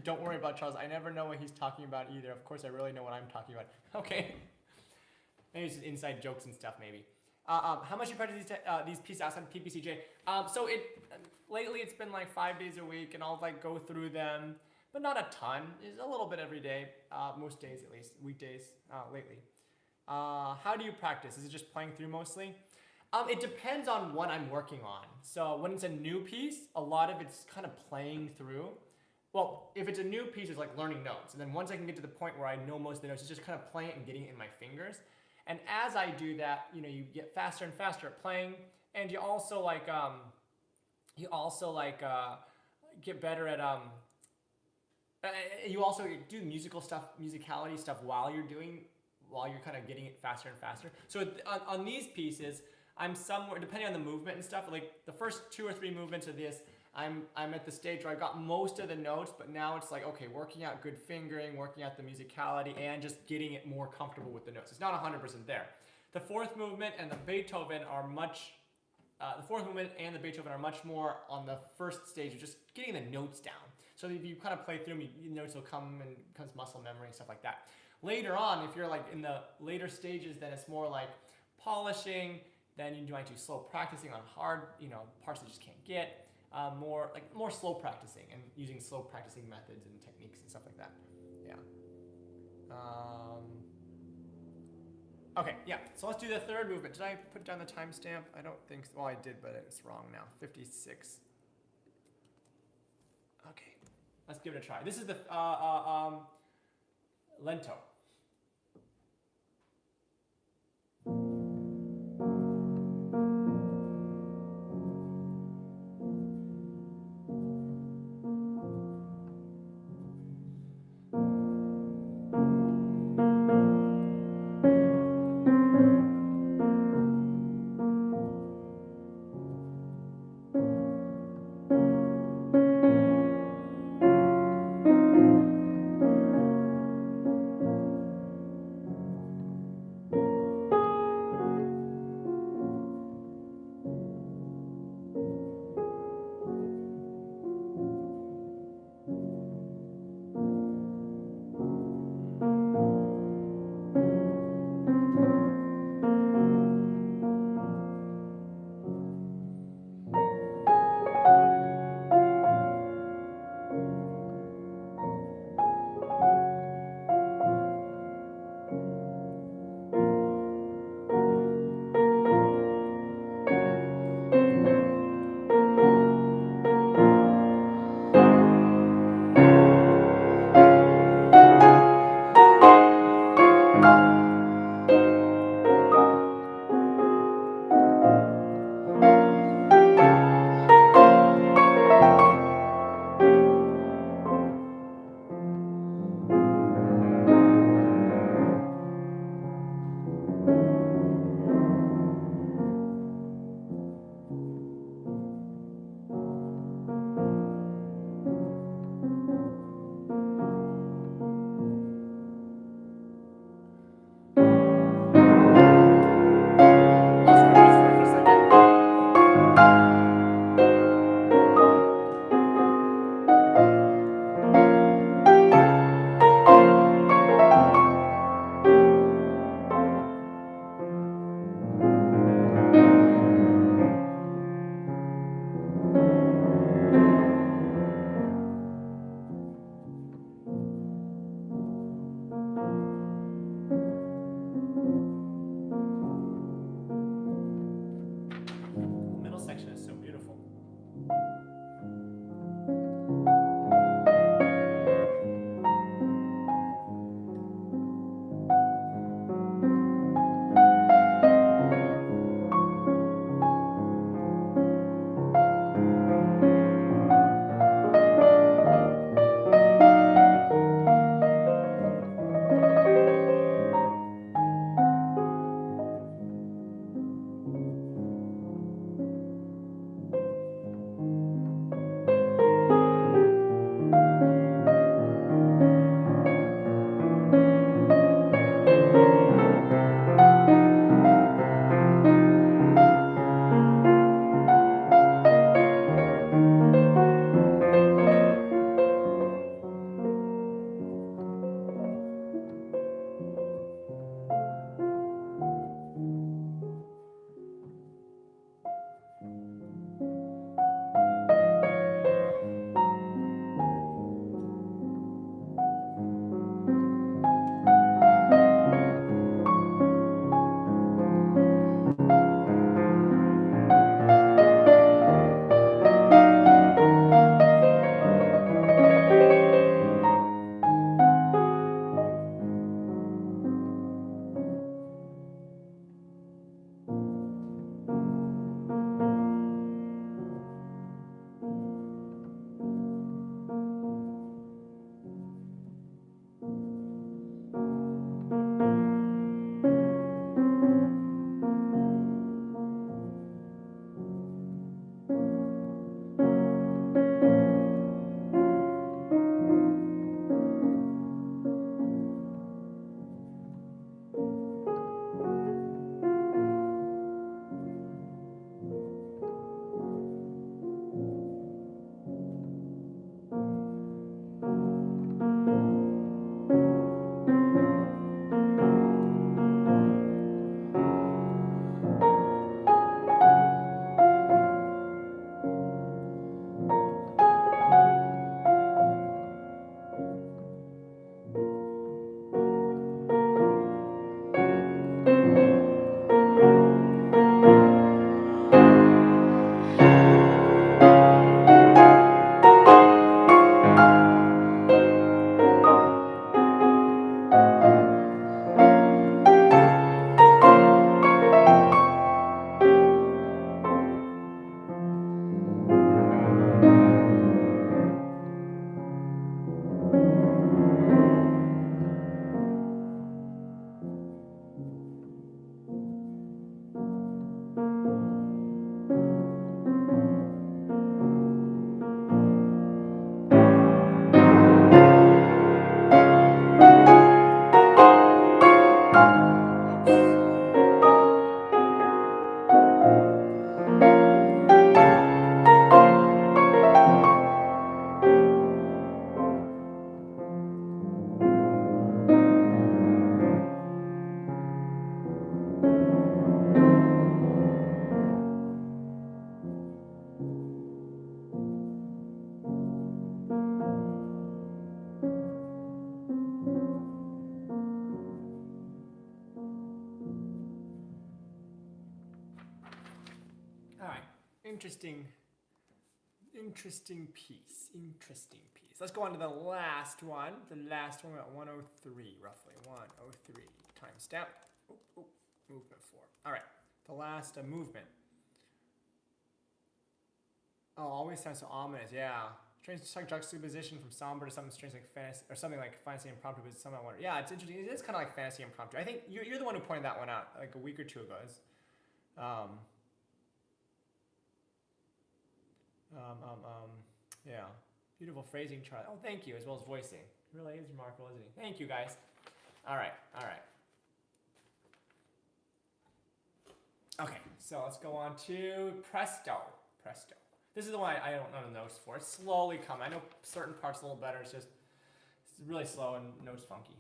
don't worry about Charles. I never know what he's talking about either. Of course, I really know what I'm talking about. Okay. Maybe it's just inside jokes and stuff, maybe. How much you practice these pieces outside of PPCJ? So lately it's been like 5 days a week, and I'll like go through them, but not a ton. It's a little bit every day, most days at least, weekdays lately. How do you practice? Is it just playing through mostly? It depends on what I'm working on. So when it's a new piece, a lot of it's kind of playing through. Well, if it's a new piece, it's like learning notes. And then once I can get to the point where I know most of the notes, it's just kind of playing it and getting it in my fingers. And as I do that, you know, you get faster and faster at playing, and you also like get better at you also do musical stuff, musicality stuff while you're kind of getting it faster and faster. So on these pieces, I'm somewhere, depending on the movement and stuff, like the first 2 or 3 movements of this, I'm at the stage where I got most of the notes, but now it's like, okay, working out good fingering, working out the musicality, and just getting it more comfortable with the notes. It's not 100% there. The fourth movement and the Beethoven are much more on the first stage of just getting the notes down. So if you kind of play through them, notes will come and becomes muscle memory and stuff like that. Later on, if you're like in the later stages, then it's more like polishing. Then you might do slow practicing on hard, parts that you just can't get. More slow practicing and using slow practicing methods and techniques and stuff like that. Yeah. Okay, yeah. So let's do the third movement. Did I put down the timestamp? I don't think so. Well, I did, but it's wrong now. 56. Okay, let's give it a try. This is the lento. interesting piece. Let's go on to the last one. The last one, we're at 103, roughly. 103, timestamp. Movement 4. All right, the last movement. Oh, always sounds so ominous, yeah. Strange juxtaposition from somber to something strange like fantasy, or something like fantasy impromptu, but something I wonder. Yeah, it's interesting. It is kind of like fantasy impromptu. I think you're the one who pointed that one out like a week or two ago. Yeah. Beautiful phrasing, Charlie. Oh, thank you, as well as voicing. It really is remarkable, isn't he? Thank you, guys. All right. Okay, so let's go on to Presto. This is the one I don't know the notes for. It's slowly coming. I know certain parts a little better. It's really slow and notes funky.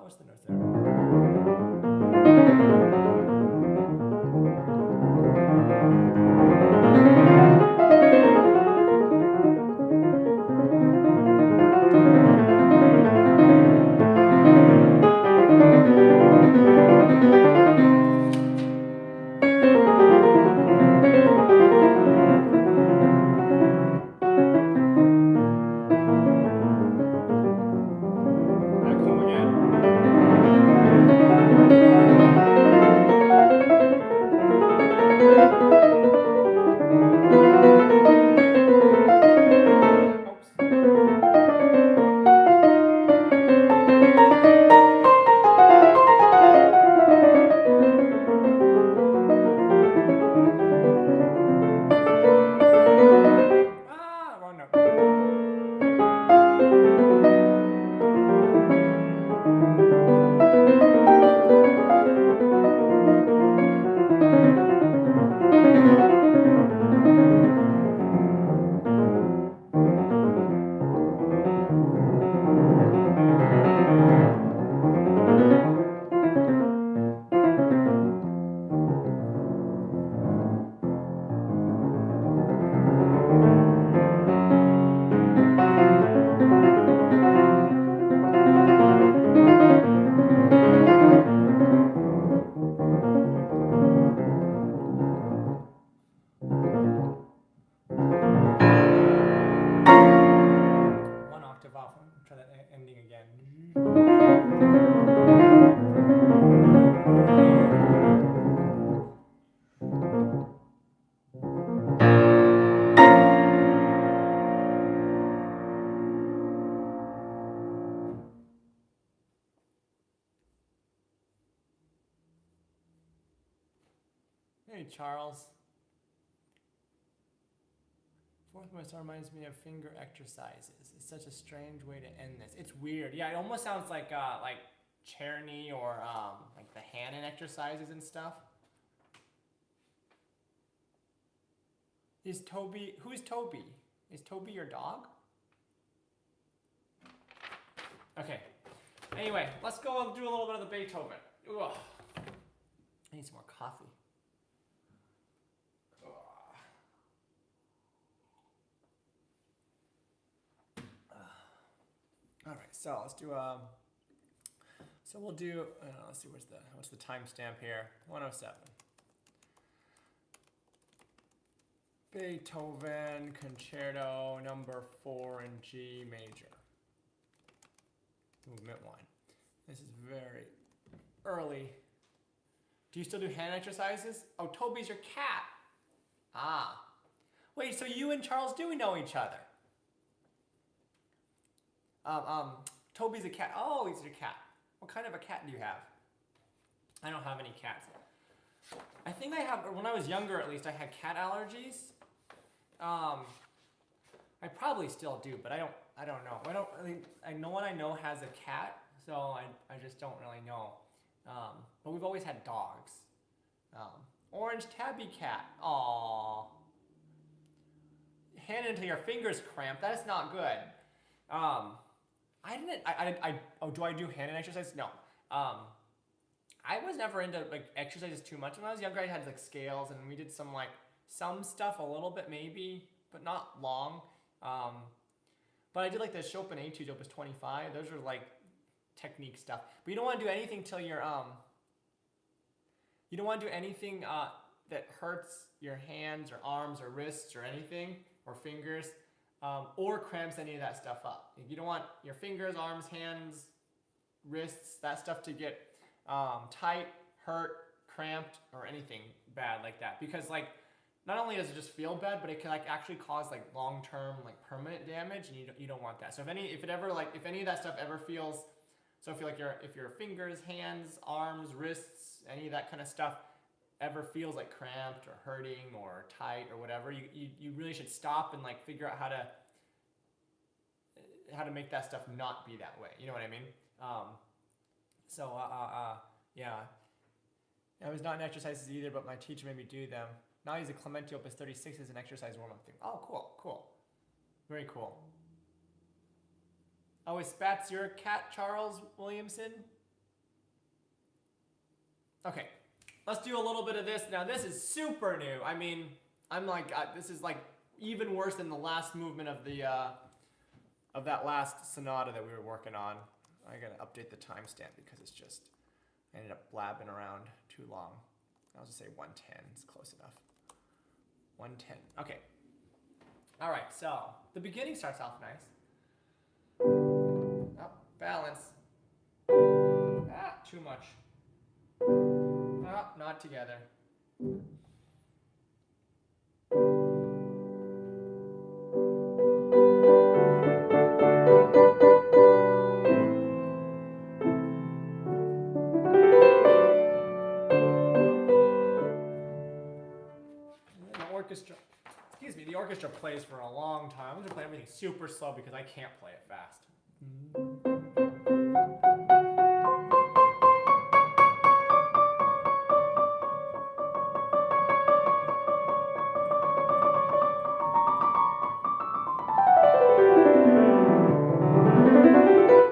What's the notes Hey, Charles. Fourth star reminds me of finger exercises. It's such a strange way to end this. It's weird. Yeah, it almost sounds like Czerny or like the Hannon exercises and stuff. Is Toby? Who's Toby? Is Toby your dog? Okay. Anyway, let's go and do a little bit of the Beethoven. Ugh. I need some more coffee. All right, so let's do so we'll do let's see what's the timestamp here. 107. Beethoven Concerto number 4 in G major. Movement 1. This is very early. Do you still do hand exercises? Oh, Toby's your cat. Ah. Wait, so you and Charles do know each other? Toby's a cat. Oh, he's your cat. What kind of a cat do you have? I don't have any cats. I think I have, when I was younger at least, I had cat allergies. I probably still do, but I don't know. No one I know has a cat, so I just don't really know. But we've always had dogs. Orange tabby cat. Aww. Hand until your fingers cramp. That is not good. Do I do hand exercise? No. I was never into like exercises too much. When I was younger, I had like scales, and we did some stuff a little bit maybe, but not long. But I did like the Chopin Etudes, Opus 25. Those are like technique stuff. But you don't want to do anything till you're you don't want to do anything that hurts your hands or arms or wrists or anything or fingers, or cramps any of that stuff up. You don't want your fingers, arms, hands, wrists, that stuff to get tight, hurt, cramped, or anything bad like that. Because like, not only does it just feel bad, but it can like actually cause like long-term like permanent damage, and you don't want that. So if any of that stuff ever feels, so if your fingers, hands, arms, wrists, any of that kind of stuff ever feels like cramped or hurting or tight or whatever, you really should stop and like figure out how to make that stuff not be that way. You know what I mean? Yeah. I was not in exercises either, but my teacher made me do them. Now I use a Clementi Opus 36 as an exercise warm-up thing. Oh, cool. Very cool. Oh, is Spats your cat, Charles Williamson? Okay, let's do a little bit of this. Now this is super new. I mean, I'm like, this is like even worse than the last movement of that last sonata that we were working on. I gotta update the timestamp because I ended up blabbing around too long. I'll just say 110, it's close enough. 110, okay. All right, so the beginning starts off nice. Oh, balance. Too much. Oh, not together. The orchestra plays for a long time. I'm going to play everything super slow because I can't play it fast.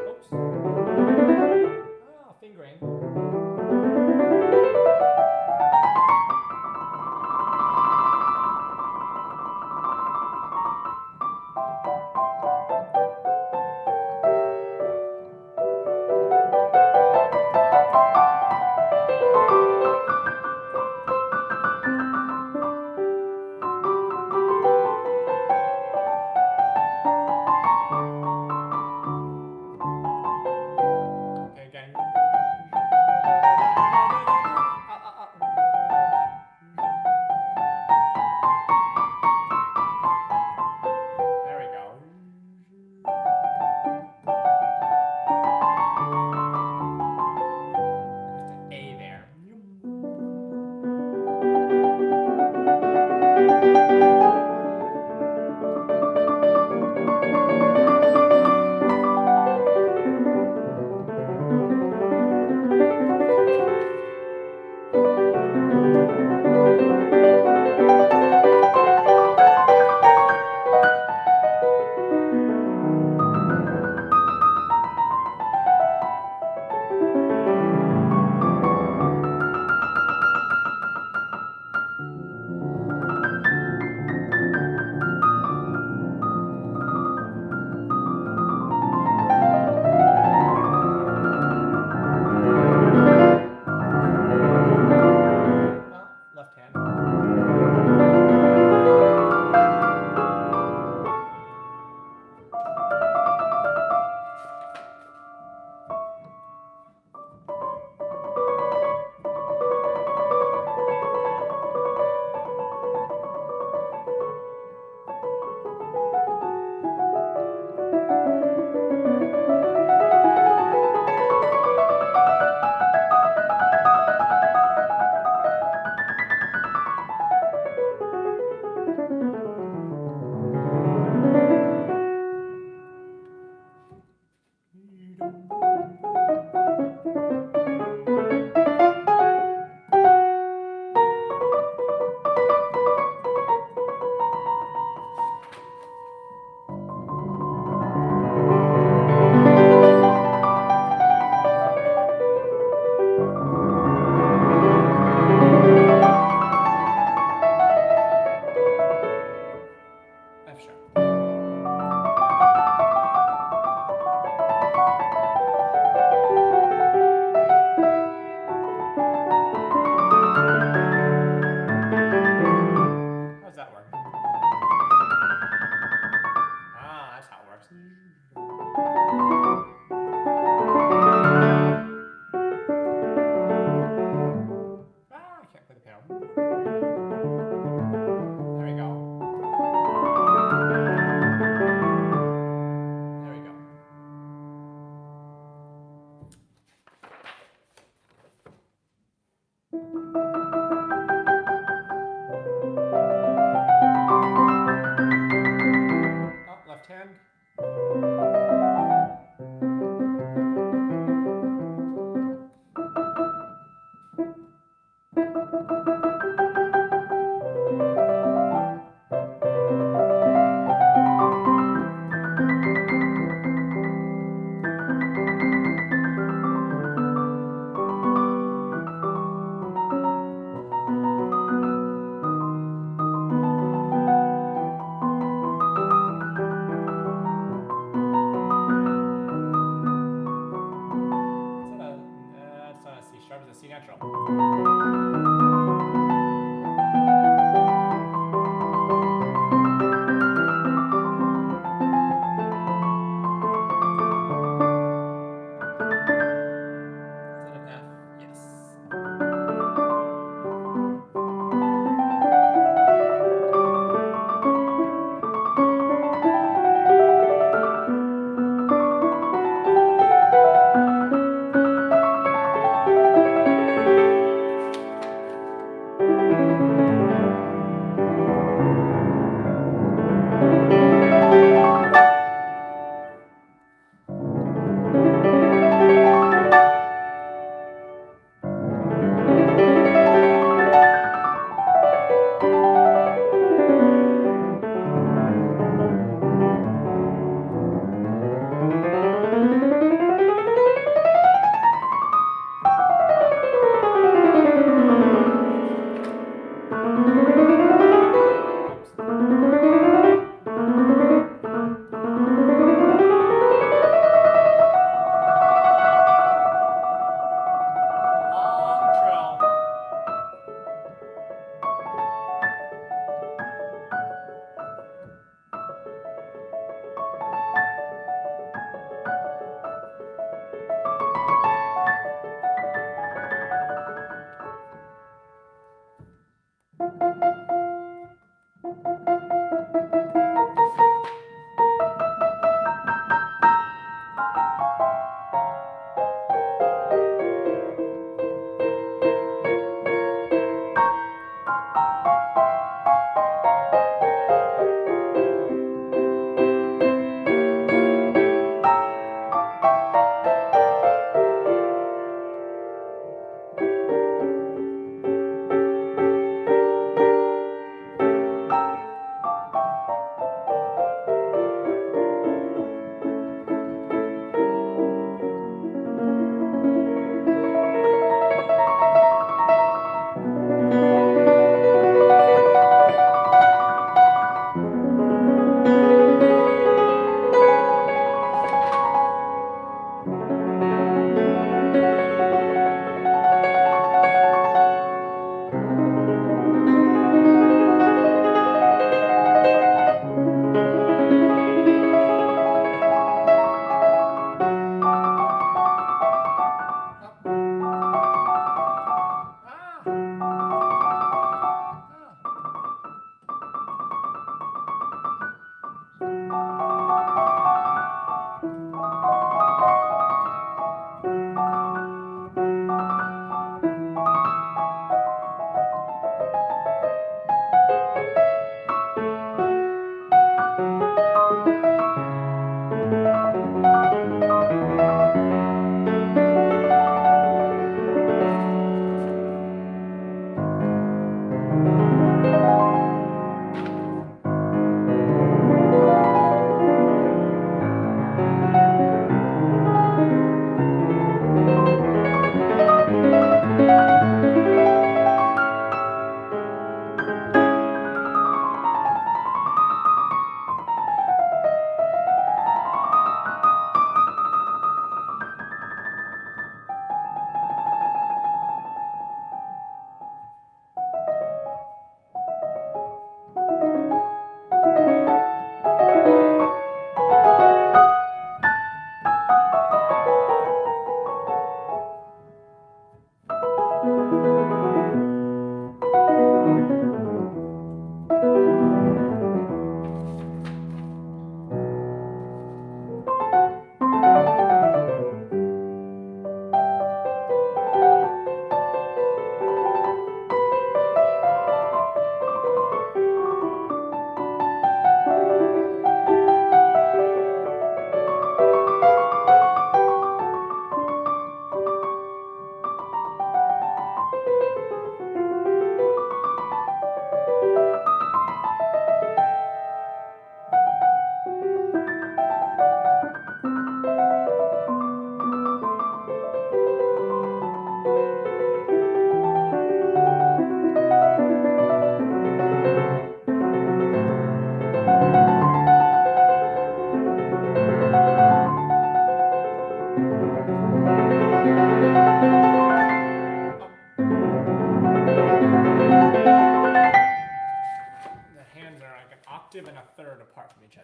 Oops. Fingering.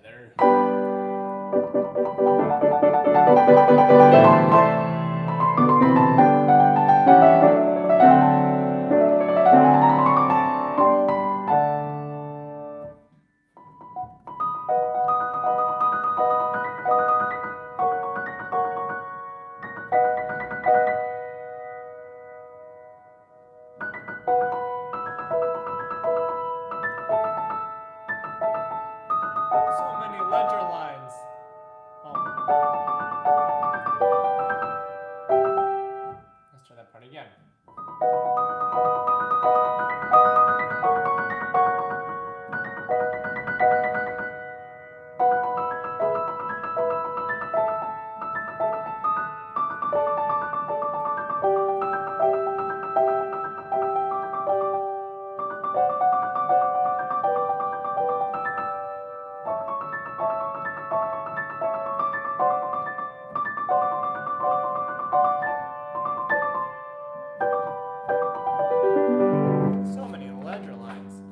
weather. So many ledger lines. Let's try that part again. So many ledger lines.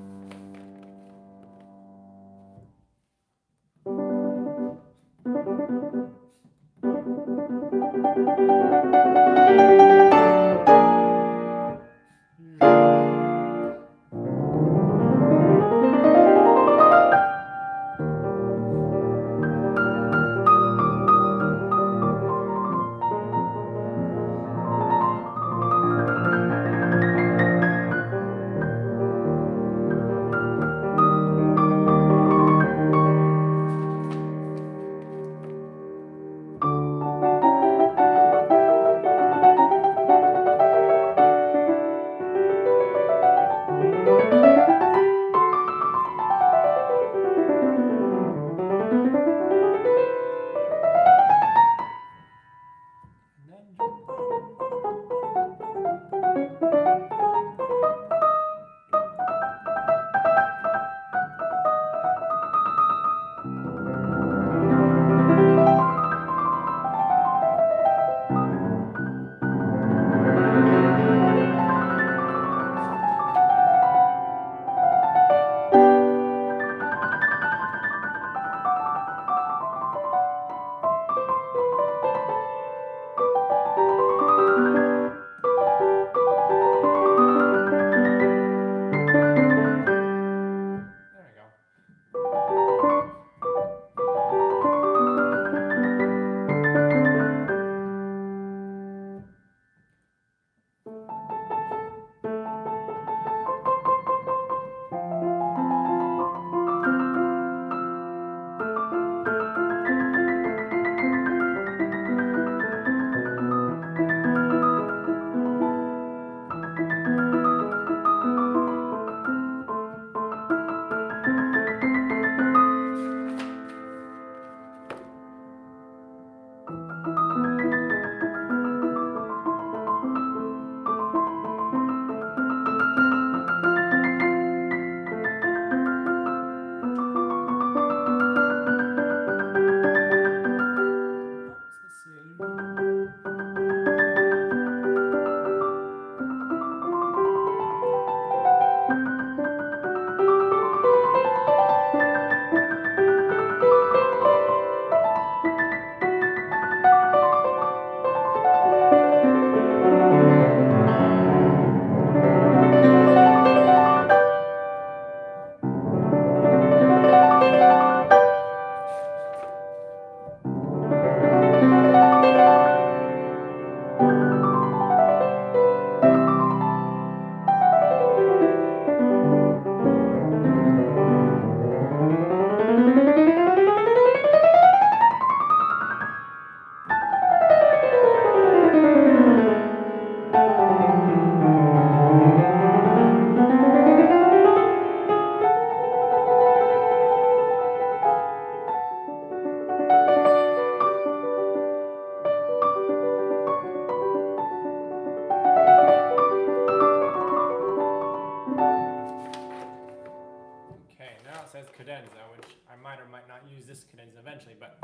cadenza, which I might or might not use this cadenza eventually, but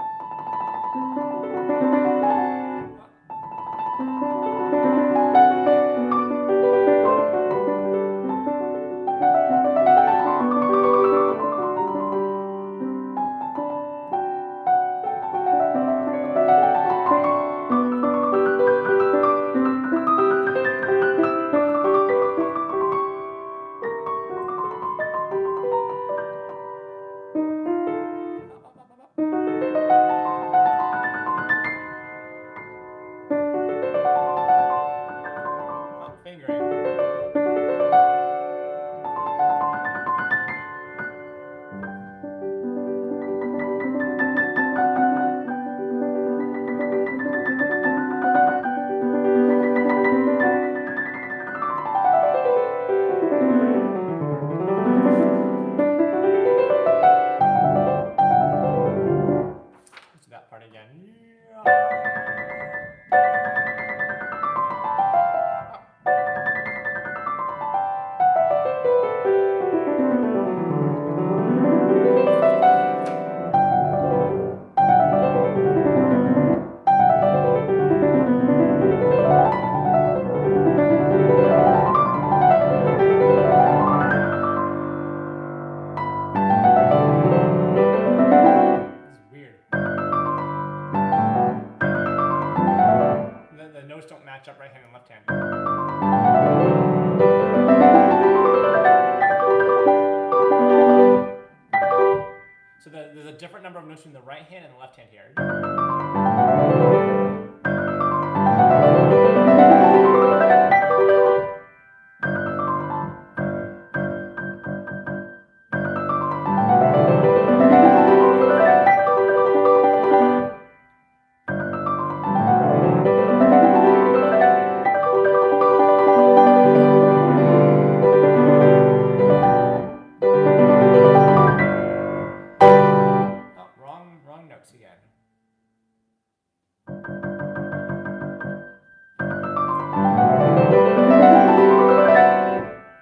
different number of notes in the right hand and the left hand here. Wrong notes again.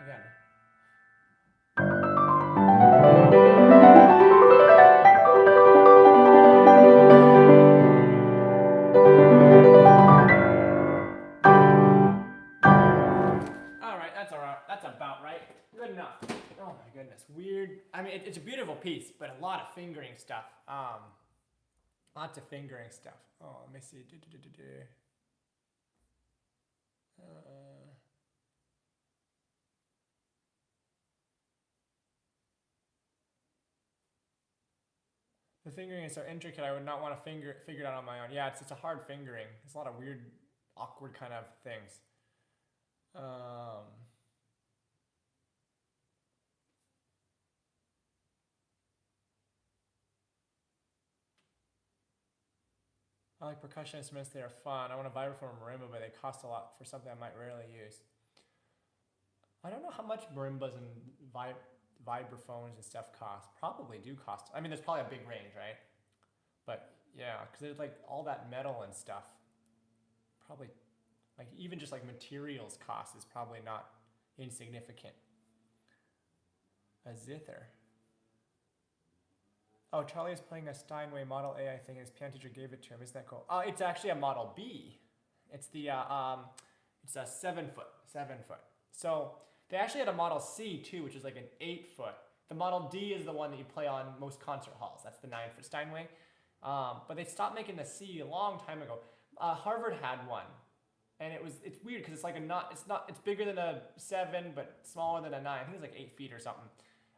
Again. Alright, that's alright. That's about right. Good enough. Oh my goodness. Weird. I mean, it's a beautiful piece, but a lot of fingering stuff. Lots of fingering stuff. Oh, let me see. The fingering is so intricate, I would not want to figure it out on my own. Yeah, it's a hard fingering. There's a lot of weird, awkward kind of things. I like percussion instruments, they are fun. I want a vibraphone or marimba, but they cost a lot for something I might rarely use. I don't know how much marimbas and vibraphones and stuff cost. Probably do cost. I mean, there's probably a big range, right? But yeah, because there's like all that metal and stuff. Probably, like even just like materials cost is probably not insignificant. A zither. Oh, Charlie is playing a Steinway Model A, I think, and his piano teacher gave it to him. Isn't that cool? It's actually a Model B. It's the it's a 7-foot. So they actually had a Model C too, which is like an 8-foot. The Model D is the one that you play on most concert halls. That's the 9-foot Steinway. But they stopped making the C a long time ago. Harvard had one, and it's weird because it's like it's bigger than a 7, but smaller than a 9. I think it's like 8 feet or something.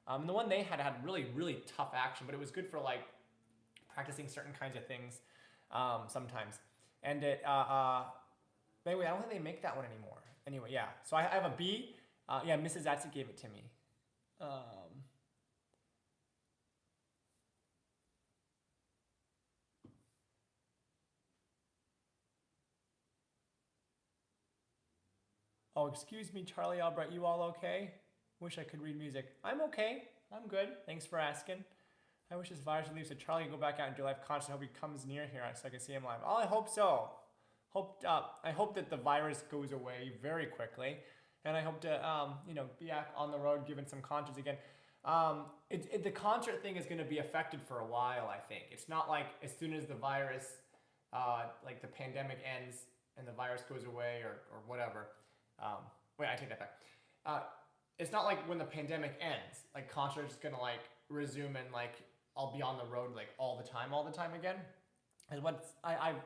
And the one they had really, really tough action, but it was good for like practicing certain kinds of things sometimes. And it, anyway, I don't think they make that one anymore. Anyway, yeah. So I have a B. Yeah, Mrs. Atzi gave it to me. Oh, excuse me, Charlie Albright, you all okay? Wish I could read music. I'm okay. I'm good. Thanks for asking. I wish this virus would leave so Charlie can go back out and do live concert. I hope he comes near here so I can see him live. Oh, I hope so. I hope that the virus goes away very quickly, and I hope to be back on the road giving some concerts again. The concert thing is going to be affected for a while, I think. It's not like as soon as the virus, like the pandemic ends and the virus goes away or whatever. Wait, I take that back. It's not like when the pandemic ends, like concerts gonna like resume and like I'll be on the road like all the time again. And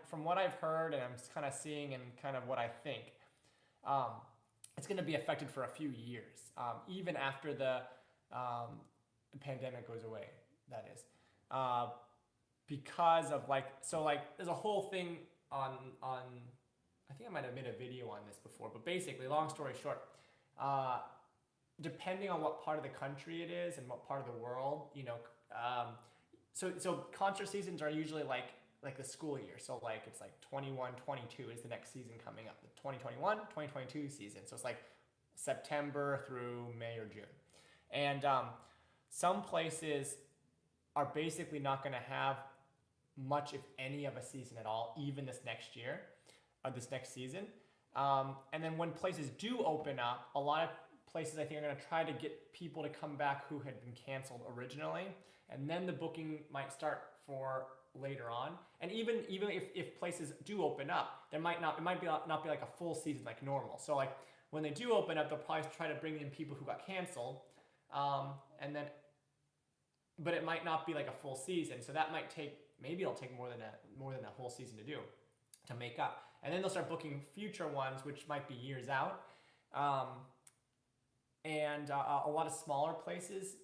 from what I've heard and I'm kind of seeing and kind of what I think, it's gonna be affected for a few years, even after the pandemic goes away. That is, because of there's a whole thing on. I think I might have made a video on this before, but basically, long story short, depending on what part of the country it is and what part of the world, so concert seasons are usually like the school year. So like it's like 21, 22 is the next season coming up, the 2021, 2022 season. So it's like September through May or June. And some places are basically not going to have much, if any, of a season at all, even this next year. This next season. And then when places do open up, a lot of places I think are going to try to get people to come back who had been canceled originally, and then the booking might start for later on. And even if places do open up, it might not be like a full season like normal. So like when they do open up, they'll probably try to bring in people who got canceled, but it might not be like a full season. So that might it'll take more than a whole season to make up. And then they'll start booking future ones, which might be years out. And a lot of smaller places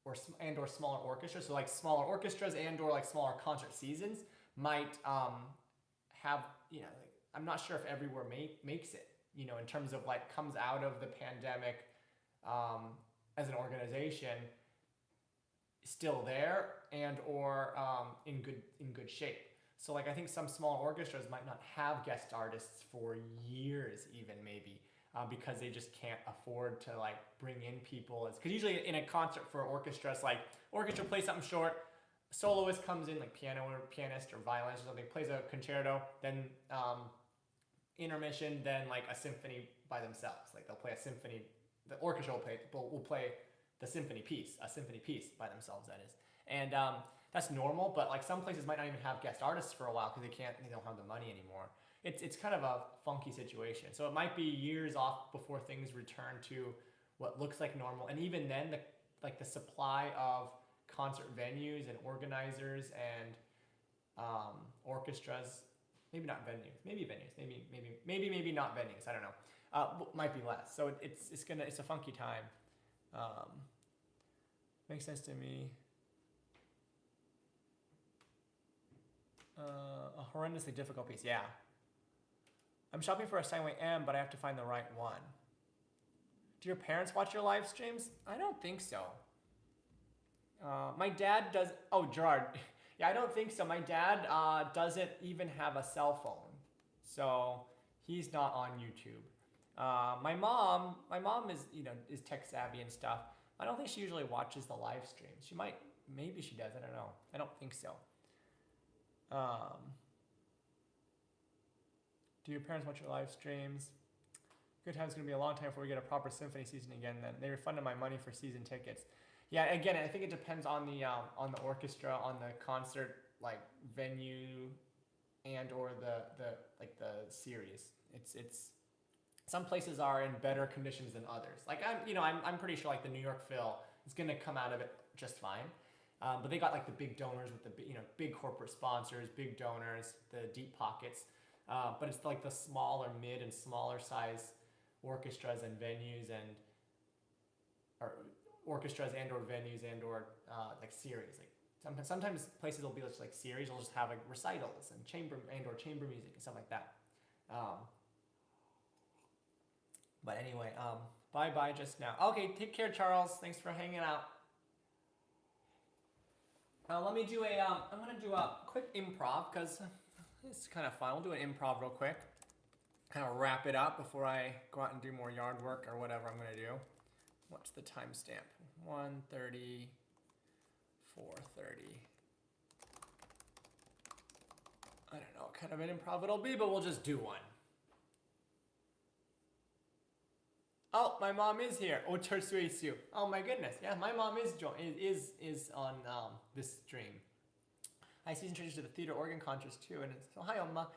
or smaller orchestras. So like smaller orchestras and or like smaller concert seasons might have, like, I'm not sure if everywhere makes it, in terms of like comes out of the pandemic as an organization still there and or in good shape. So like I think some small orchestras might not have guest artists for years, even maybe, because they just can't afford to like bring in people. Because usually in a concert for orchestras, like orchestra plays something short, soloist comes in, like pianist or violinist or something, plays a concerto, then intermission, then like a symphony by themselves. Like they'll play a symphony. The orchestra will play the symphony piece, a symphony piece by themselves. That is, and that's normal. But like some places might not even have guest artists for a while because they don't have the money anymore. It's kind of a funky situation. So it might be years off before things return to what looks like normal. And even then, the supply of concert venues and organizers and orchestras, maybe not venues, maybe not venues. I don't know. Might be less. So it's a funky time. Makes sense to me. A horrendously difficult piece. Yeah. I'm shopping for a Steinway M, but I have to find the right one. Do your parents watch your live streams? I don't think so. My dad does. Oh, Gerard. Yeah, I don't think so. My dad doesn't even have a cell phone, so he's not on YouTube. My mom is tech savvy and stuff. I don't think she usually watches the live streams. She might, maybe she does. I don't know. I don't think so. Do your parents watch your live streams? Good time's gonna be a long time before we get a proper symphony season again. Then they refunded my money for season tickets. Yeah, again, I think it depends on the orchestra, on the concert like venue, and or the series. It's some places are in better conditions than others. Like I'm pretty sure like the New York Phil is gonna come out of it just fine. But they got like the big donors with the big corporate sponsors, big donors, the deep pockets. But it's like the smaller, mid and smaller size orchestras and venues or venues and or like series. Like sometimes places will be just like series. Will just have like recitals and chamber music and stuff like that. But anyway, bye just now. Okay, take care, Charles. Thanks for hanging out. Let me do I'm gonna do a quick improv because it's kind of fun. We'll do an improv real quick. Kind of wrap it up before I go out and do more yard work or whatever I'm gonna do. What's the timestamp? 1:30, 4:30. I don't know what kind of an improv it'll be, but we'll just do one. Oh, my mom is here. Oh my goodness. Yeah, my mom is on this stream. I have season tickets to the theater organ concerts too, and it's hi Oma.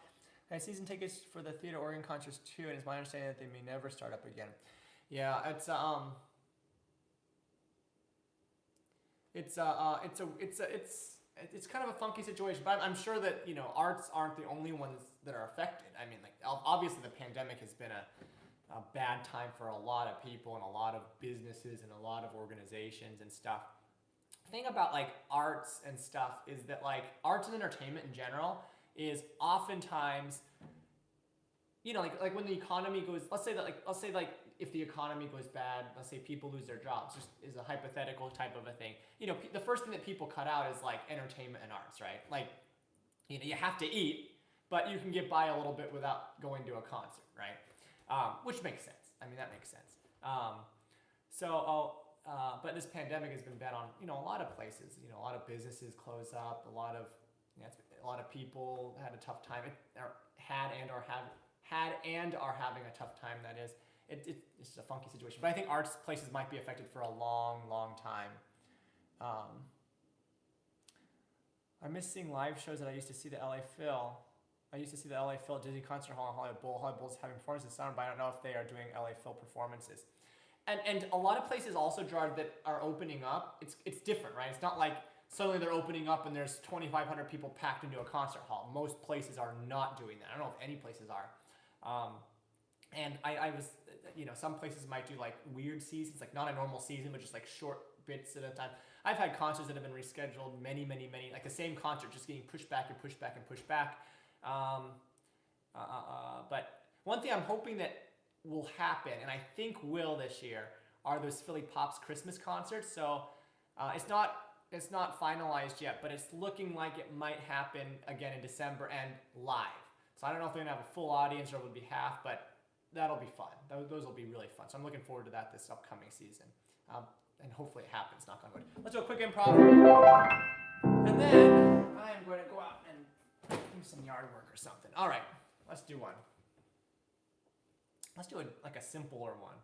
I have season tickets for the theater organ concerts too, and it's my understanding that they may never start up again. Yeah, it's kind of a funky situation, but I'm sure that arts aren't the only ones that are affected. I mean, like obviously the pandemic has been a bad time for a lot of people and a lot of businesses and a lot of organizations and stuff. The thing about like arts and stuff is that like arts and entertainment in general is oftentimes, like when the economy goes, let's say if the economy goes bad, let's say people lose their jobs, just is a hypothetical type of a thing. The first thing that people cut out is like entertainment and arts, right? Like, you have to eat, but you can get by a little bit without going to a concert, right? Which makes sense. I mean, that makes sense. But this pandemic has been bad on, a lot of places. A lot of businesses close up. A lot of people had a tough time, had and are having a tough time. That is, it's just a funky situation. But I think arts places might be affected for a long, long time. I'm missing live shows that I used to see the LA Phil. I used to see the LA Phil at Disney Concert Hall and Hollywood Bowl. Hollywood Bowl's having performances sound, but I don't know if they are doing LA Phil performances. And a lot of places also, Gerard, that are opening up, it's different, right? It's not like suddenly they're opening up and there's 2,500 people packed into a concert hall. Most places are not doing that. I don't know if any places are. And I was, some places might do like weird seasons, like not a normal season, but just like short bits at a time. I've had concerts that have been rescheduled many, like the same concert just getting pushed back and pushed back and pushed back. But one thing I'm hoping that will happen, and I think will this year, are those Philly Pops Christmas concerts. So it's not finalized yet, but it's looking like it might happen again in December and live. So I don't know if they're gonna have a full audience or it will be half, but that'll be fun. Those will be really fun. So I'm looking forward to that this upcoming season. And hopefully it happens, knock on wood. Let's do a quick improv. And then I am going to go out and do some yard work or something. All right, let's do one. Let's do like a simpler one.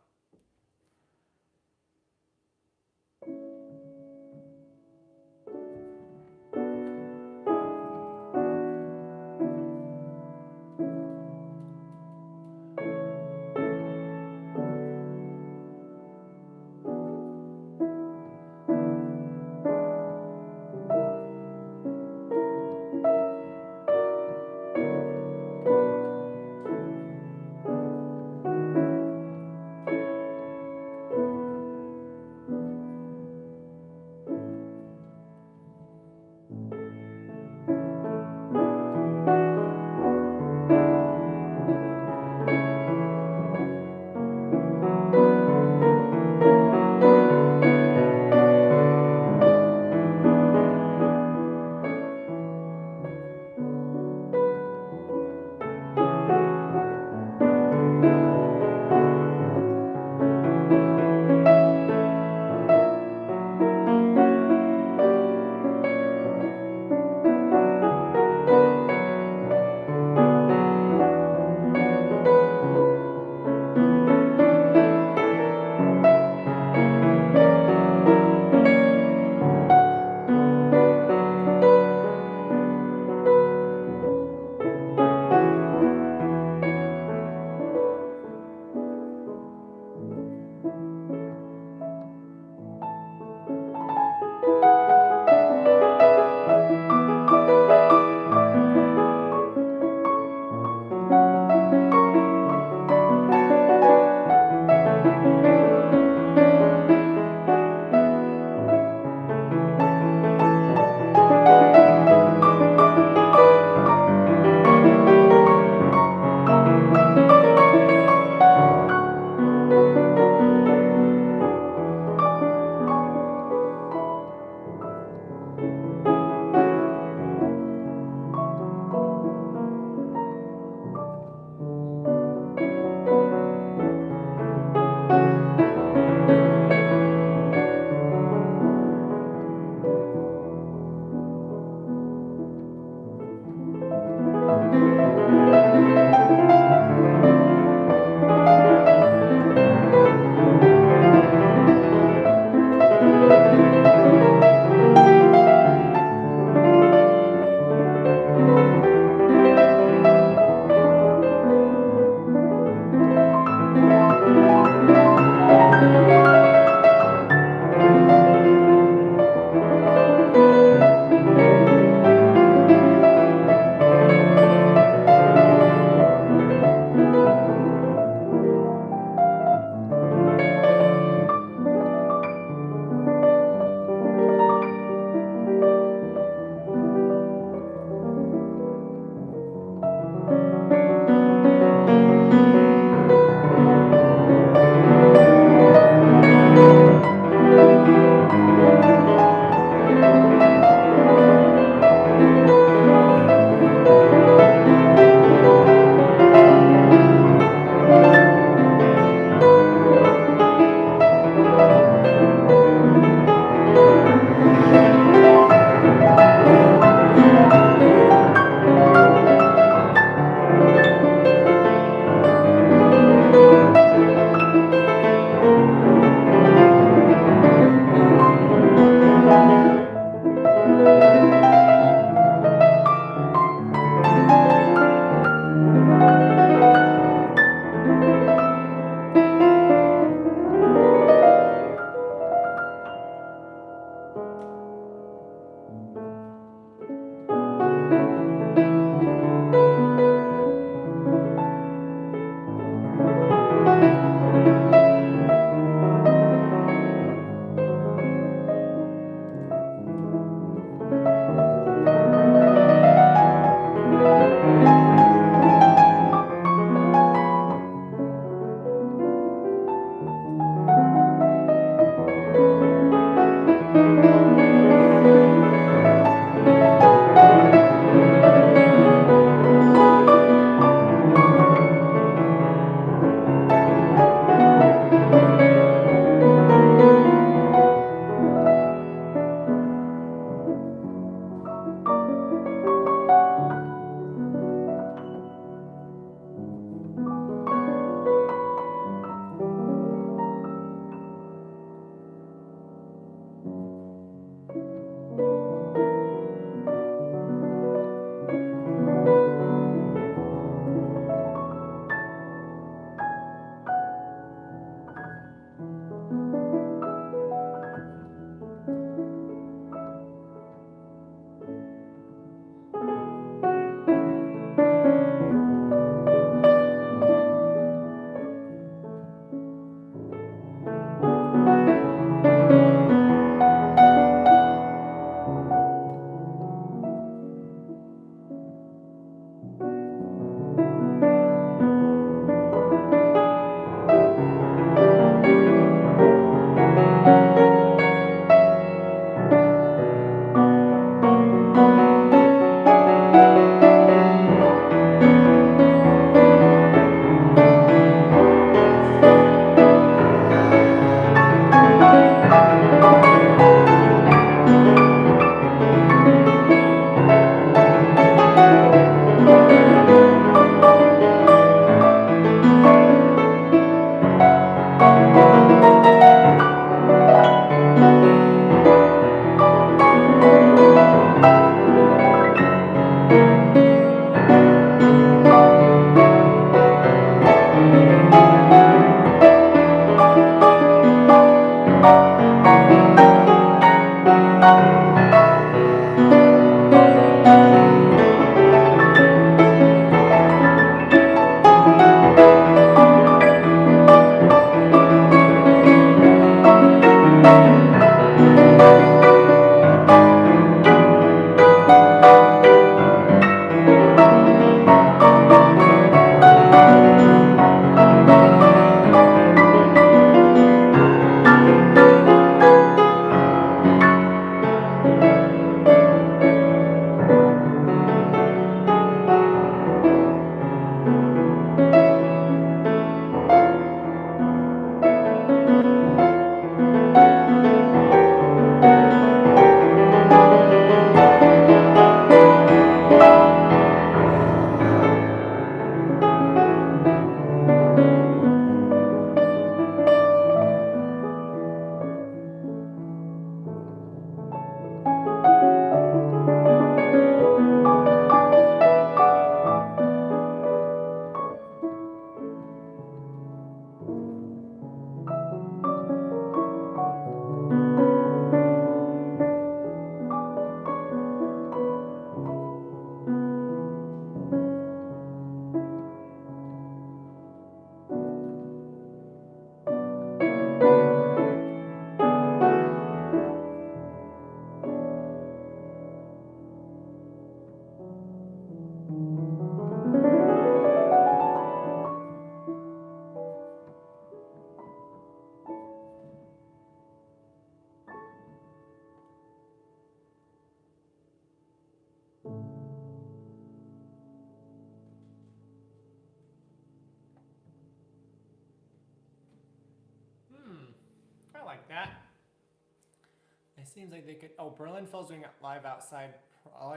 seems like they could. Oh, Berlin Phil's doing live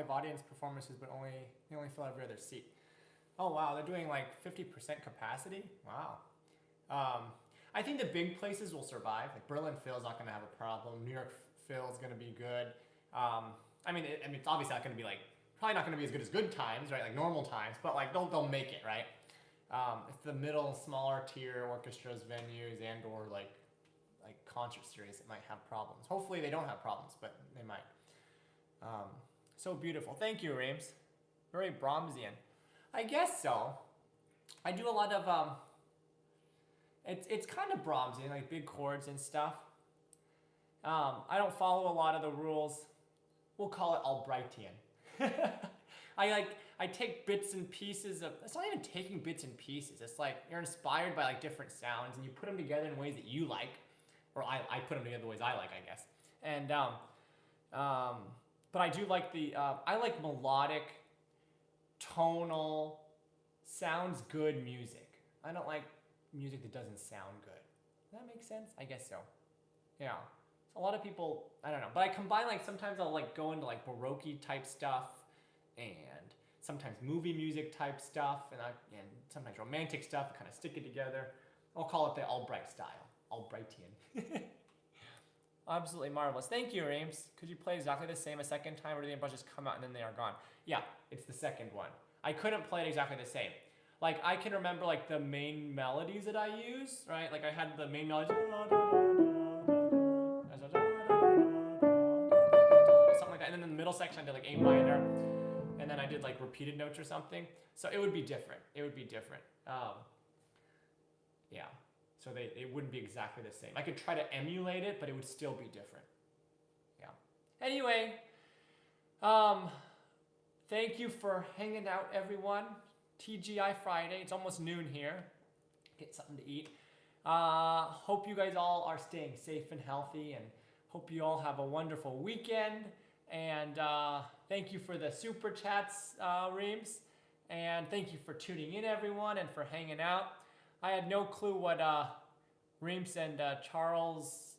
audience performances, but they only fill every other seat. Oh wow, they're doing like 50% capacity. Wow. I think the big places will survive. Like Berlin Phil's not going to have a problem. New York Phil's going to be good. I mean, it's obviously not going to be like probably not going to be as good as good times, right? Like normal times, but like they'll make it, right? It's the middle, smaller tier orchestras, venues, and or like concert series that might have problems. Hopefully they don't have problems, but they might. So beautiful. Thank you, Reams. Very Brahmsian. I guess so. I do a lot of it's kind of Brahmsian, like big chords and stuff. I don't follow a lot of the rules. We'll call it Albrightian. I take bits and pieces of. It's not even taking bits and pieces. It's like you're inspired by like different sounds and you put them together in ways that you like, or I put them together the ways I like, I guess. And but I do like I like melodic, tonal, sounds good music. I don't like music that doesn't sound good. Does that make sense? I guess so. Yeah. So a lot of people, I don't know, but I combine like sometimes I'll like go into like Baroque type stuff and sometimes movie music type stuff and sometimes romantic stuff and kind of stick it together. I'll call it the Albright style, Albrightian. Absolutely marvelous. Thank you, Reams. Could you play exactly the same a second time, or do the brushes come out and then they are gone? Yeah, it's the second one. I couldn't play it exactly the same. Like I can remember like the main melodies that I use, right? Like I had the main melody, something like that, and then in the middle section I did like A minor, and then I did like repeated notes or something. So it would be different. It would be different. Yeah. So it wouldn't be exactly the same. I could try to emulate it, but it would still be different. Yeah. Anyway, thank you for hanging out, everyone. TGI Friday. It's almost noon here. Get something to eat. Hope you guys all are staying safe and healthy, and hope you all have a wonderful weekend. And thank you for the super chats, Reams. And thank you for tuning in, everyone, and for hanging out. I had no clue what Reams and Charles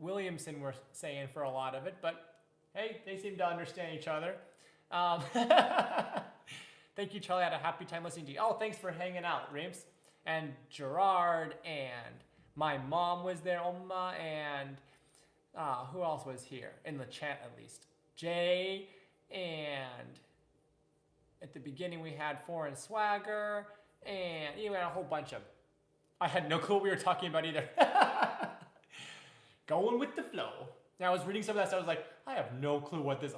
Williamson were saying for a lot of it, but hey, they seem to understand each other. Thank you, Charlie. I had a happy time listening to you. Oh, thanks for hanging out, Reams. And Gerard, and my mom was there, Oma, and who else was here? In the chat, at least. Jay, and at the beginning we had Foreign Swagger, and you had a whole bunch of. I had no clue what we were talking about either. Going with the flow. Now I was reading some of that stuff. I was like, I have no clue what this.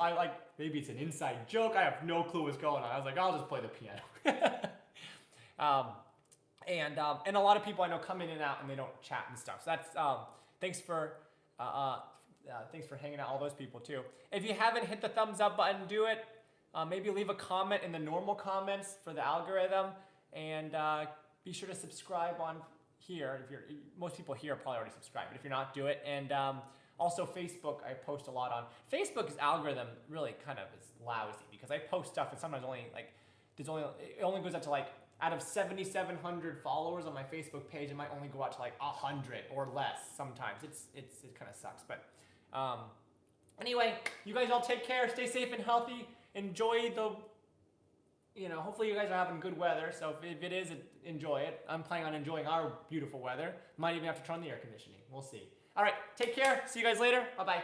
Maybe it's an inside joke. I have no clue what's going on. I was like, I'll just play the piano. And a lot of people I know come in and out and they don't chat and stuff. So that's thanks for hanging out, all those people too. If you haven't hit the thumbs up button, do it. Maybe leave a comment in the normal comments for the algorithm. And be sure to subscribe on here. Most people here are probably already subscribed, but if you're not, do it. And also Facebook, I post a lot on. Facebook's algorithm really kind of is lousy because I post stuff and sometimes it only goes up to like, out of 7,700 followers on my Facebook page, it might only go out to like 100 or less sometimes. It kind of sucks, but anyway, you guys all take care, stay safe and healthy, enjoy hopefully you guys are having good weather, so if it is, enjoy it. I'm planning on enjoying our beautiful weather. Might even have to turn on the air conditioning. We'll see. All right, take care. See you guys later. Bye-bye.